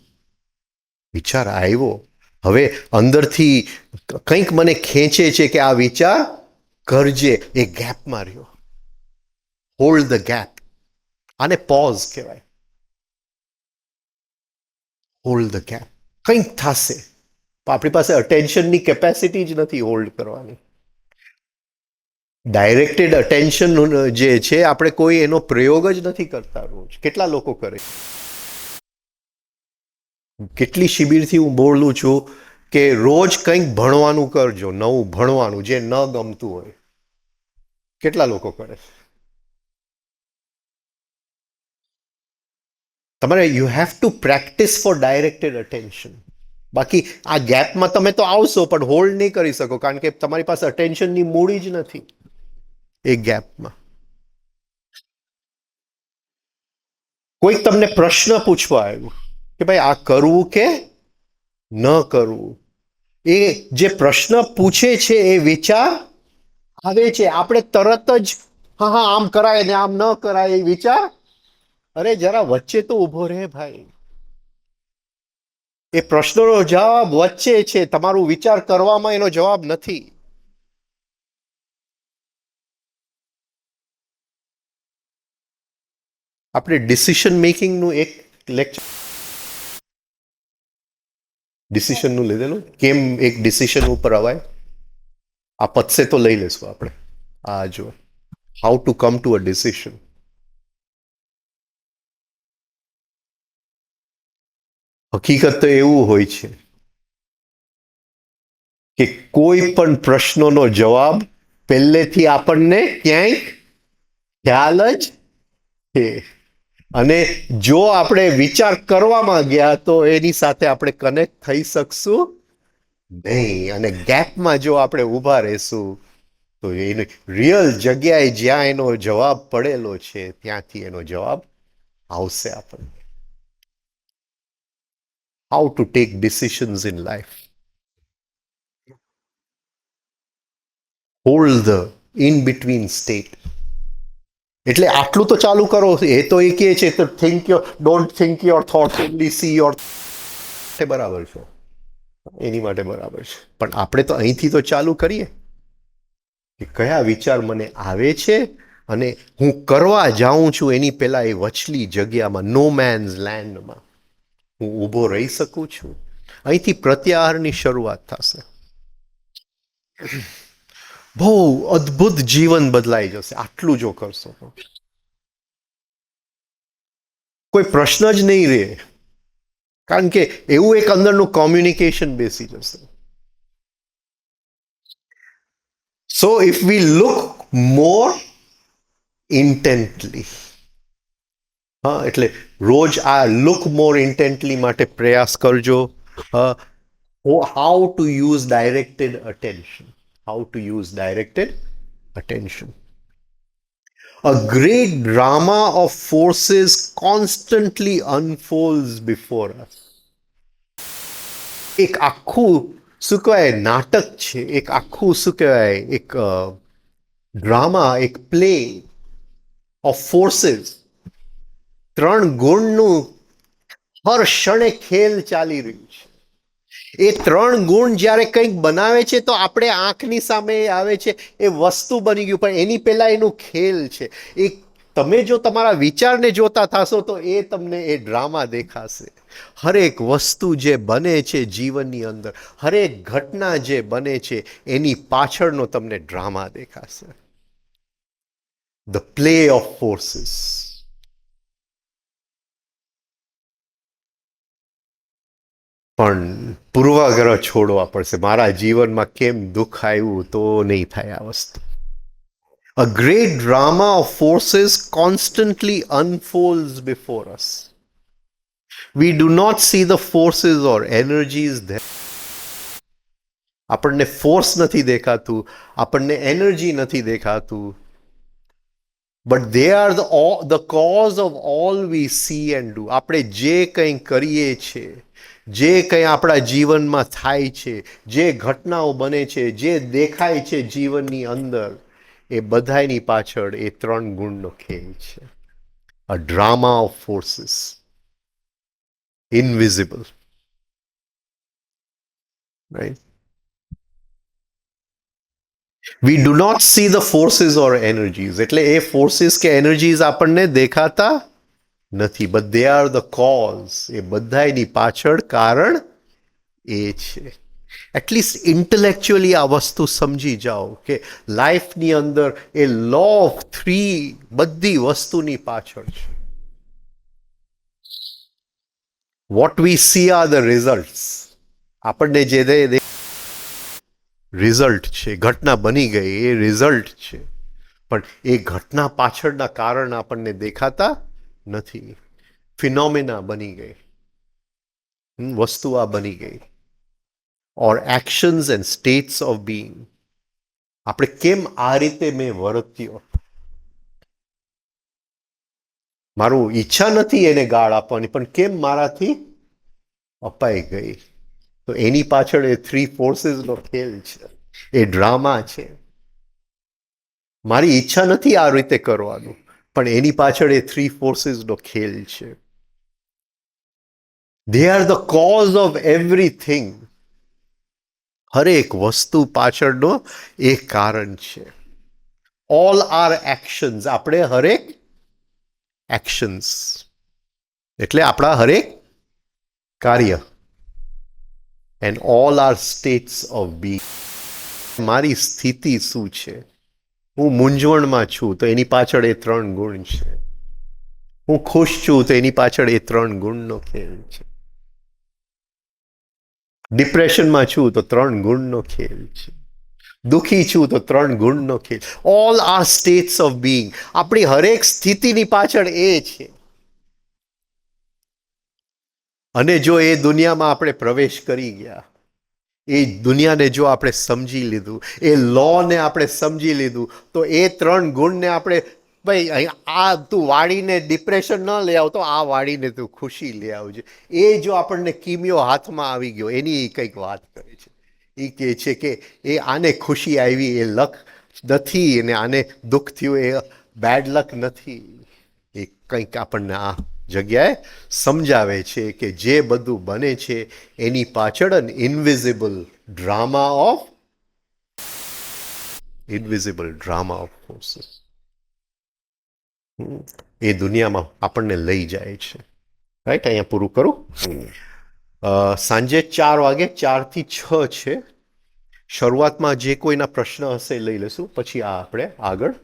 વિચાર આવ્યો. હવે અંદરથી કંઈક મને ખેંચે છે કે આ વિચાર કરજે. એ ગેપમાં રહ્યો. Hold the gap. આને પોઝ કહેવાય. Hold the gap. કંઈક થશે. આપણી પાસે અટેન્શનની કેપેસિટી જ નથી હોલ્ડ કરવાની. ડાયરેક્ટેડ અટેન્શન જે છે આપણે કોઈ એનો પ્રયોગ જ નથી કરતા રોજ. કેટલા લોકો કરે? કેટલી શિબિરથી હું બોલું છું કે રોજ કંઈક ભણવાનું કરજો, નવું ભણવાનું, જે ન ગમતું હોય. કેટલા લોકો કરે? તમારે you have to practice for directed attention. બાકી આ ગેપમાં તમે તો આવશો પણ હોલ્ડ નહીં કરી શકો, કારણ કે તમારી પાસે અટેન્શનની મૂડી જ નથી એ ગેપમાં. કોઈક તમને પ્રશ્ન પૂછવા આવ્યું કે ભાઈ આ કરવું કે ન કરવું. એ જે પ્રશ્ન પૂછે છે એ વિચાર આવે છે. આપણે તરત જ હા હા આમ કરાય ને આમ ન કરાય એ વિચાર, અરે જરા વચ્ચે તો ઉભો રહે ભાઈ. એ પ્રશ્નનો જવાબ વચ્ચે છે, તમારું વિચાર કરવામાં એનો જવાબ નથી. આપણે ડિસિશન મેકિંગનું એક લેક્ચર ડિસિશનનું લીધેલું, કેમ એક ડિસિશન ઉપર અવાય. આ પતશે તો લઈ લેશું આપણે. આ જો how to come to a decision. હકીકત તો એવું હોય છે કે કોઈ પણ પ્રશ્નનો જવાબ પહેલેથી આપણને ક્યાંય ખ્યાલ જ છે, અને જો આપણે વિચાર કરવામાં ગયા તો એની સાથે આપણે કનેક્ટ થઈ શકશું નહીં, અને ગેપમાં જો આપણે ઊભા રહેશું તો એની રિયલ જગ્યાએ જ્યાં એનો જવાબ પડેલો છે ત્યાંથી એનો જવાબ આવશે આપણને. How to take decisions in life. Hold the in between state. એટલે આટલું તો ચાલુ કરો. એ તો એ કહે છે તો think your don't think your thoughts, only C your. બરાબર છે, એની માટે બરાબર છે, પણ આપણે તો અહીંથી તો ચાલુ કરીએ કે કયા વિચાર મને આવે છે અને હું કરવા જાઉં છું એની પહેલા એ વચલી જગ્યામાં, નો મેન્સ લેન્ડમાં હું ઊભો રહી શકું છું. અહીંથી પ્રત્યાહારની શરૂઆત થશે. બહુ અદ્ભુત જીવન બદલાઈ જશે આટલું જો કરશો તો. કોઈ પ્રશ્ન જ નહીં રહે, કારણ કે એવું એક અંદરનું કોમ્યુનિકેશન બેસી જશે. સો ઇફ વી લુક મોર ઇન્ટેન્ટલી, હા, એટલે રોજ આ લુક મોર ઇન્ટેન્ટલી માટે પ્રયાસ કરજો. How to use directed attention. How to use directed attention. A great drama of forces constantly unfolds before us. એક આખું શું કહેવાય નાટક છે, એક આખું શું કહેવાય એક ડ્રામા, એક પ્લે ઓફ ફોર્सेस. ત્રણ ગુણનું હર ક્ષણે ખેલ ચાલી રહ્યું છે. એ ત્રણ ગુણ જ્યારે કંઈક બનાવે છે તો આપણે આંખની સામે આવે છે, એ વસ્તુ બની ગયું, પણ એની પહેલા એનું ખેલ છે. એ તમે જો તમારા વિચારને જોતા થશો તો એ તમને એ ડ્રામા દેખાશે. હરેક વસ્તુ જે બને છે જીવનની અંદર, હરેક ઘટના જે બને છે એની પાછળનો તમને ડ્રામા દેખાશે. The play of forces. પણ પૂર્વાગ્રહ છોડવા પડશે. મારા જીવનમાં કેમ દુઃખ આવ્યું તો નહીં થાય આ વસ્તુ. A great drama of forces constantly unfolds before us. We do not see the forces or energies there. આપણને ફોર્સ નથી દેખાતું, આપણને એનર્જી નથી દેખાતું, but they are the cause of all we see and do. આપણે જે કંઈ કરીએ છીએ, જે કંઈ આપણા જીવનમાં થાય છે, જે ઘટનાઓ બને છે, જે દેખાય છે જીવનની અંદર, એ બધાની પાછળ એ ત્રણ ગુણનો ખેલ છે. A drama of forces, invisible, right. We do not see the forces or energies. એટલે એ ફોર્સીસ કે એનર્જીઝ આપણને દેખાતા નથી, but they are the cause. એ બધાની પાછળ કારણ એ છે. એટલીસ્ટ ઇન્ટેલેક્ચ્યુઅલી આ વસ્તુ સમજી જાઓ કે લાઈફની અંદર એ લો ઓફ થ્રી બધી વસ્તુની પાછળ છે. What we C are the results. આપણને જે રિઝલ્ટ છે, ઘટના બની ગઈ એ રિઝલ્ટ છે, પણ એ ઘટના પાછળના કારણ આપણને દેખાતા નથી. ફિનોમિના બની ગઈ, વસ્તુ આ બની ગઈ, or actions and states of being. આપણે કેમ આ રીતે મેં વર્ત્યો, મારું ઈચ્છા નથી એને ગાળ આપવાની, પણ કેમ મારાથી અપાઈ ગઈ. તો એની પાછળ એ થ્રી ફોર્સીસનો ખેલ છે, એ ડ્રામા છે. મારી ઈચ્છા નથી આ રીતે કરવાનું, પણ એની પાછળ એ થ્રી ફોર્સીસનો ખેલ છે. They are the cause of everything. હરેક વસ્તુ પાછળનો એક કારણ છે. All our actions. આપણે હરેક એક્શન્સ એટલે આપણા હરેક કાર્ય and all our states of be. મારી સ્થિતિ શું છે? હું મૂંઝવણમાં છું તો એની પાછળ એ 3 ગુણ છે. હું ખુશ છું તો એની પાછળ એ 3 ગુણનો ખેલ છે. ડિપ્રેશનમાં છું તો 3 ગુણનો ખેલ છે. દુઃખી છું તો 3 ગુણનો ખેલ. All our states of being. આપણી હરેક સ્થિતિની પાછળ એ છે. અને જો એ દુનિયામાં આપણે પ્રવેશ કરી ગયા, એ દુનિયાને જો આપણે સમજી લીધું, એ લોને આપણે સમજી લીધું, તો એ 3 ગુણને આપણે ભાઈ આ તું વાળીને ડિપ્રેશન ન લઈ આવતો, આ વાળીને તું ખુશી લઈ આવજે. એ જો આપણને કિમિયો હાથમાં આવી ગયો, એની કંઈક વાત કરે છે. એ કહે છે કે એ આને ખુશી આવી એ લક નથી, અને આને દુઃખ થયું એ બેડ લક નથી. એ કંઈક આપણને આ જગ્યાએ સમજાવે છે કે જે બધું બને છે એની પાછળ an invisible drama of forces એ દુનિયામાં આપણને લઈ જાય છે. રાઈટ, અહીંયા પૂરું કરું. સાંજે 4 વાગે 4 થી 6 છે. શરૂઆતમાં જે કોઈના પ્રશ્ન હશે લઈ લેશું, પછી આ આપણે આગળ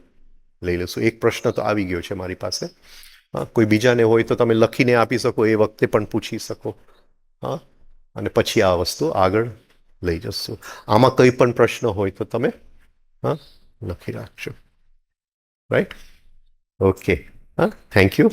લઈ લેશું. એક પ્રશ્ન તો આવી ગયો છે મારી પાસે. કોઈ બીજાને હોય તો તમે લખીને આપી શકો, એ વખતે પણ પૂછી શકો. હા, અને પછી આ વસ્તુ આગળ લઈ જશું. આમાં કંઈ પણ પ્રશ્ન હોય તો તમે લખી રાખજો. Right, okay. Thank you.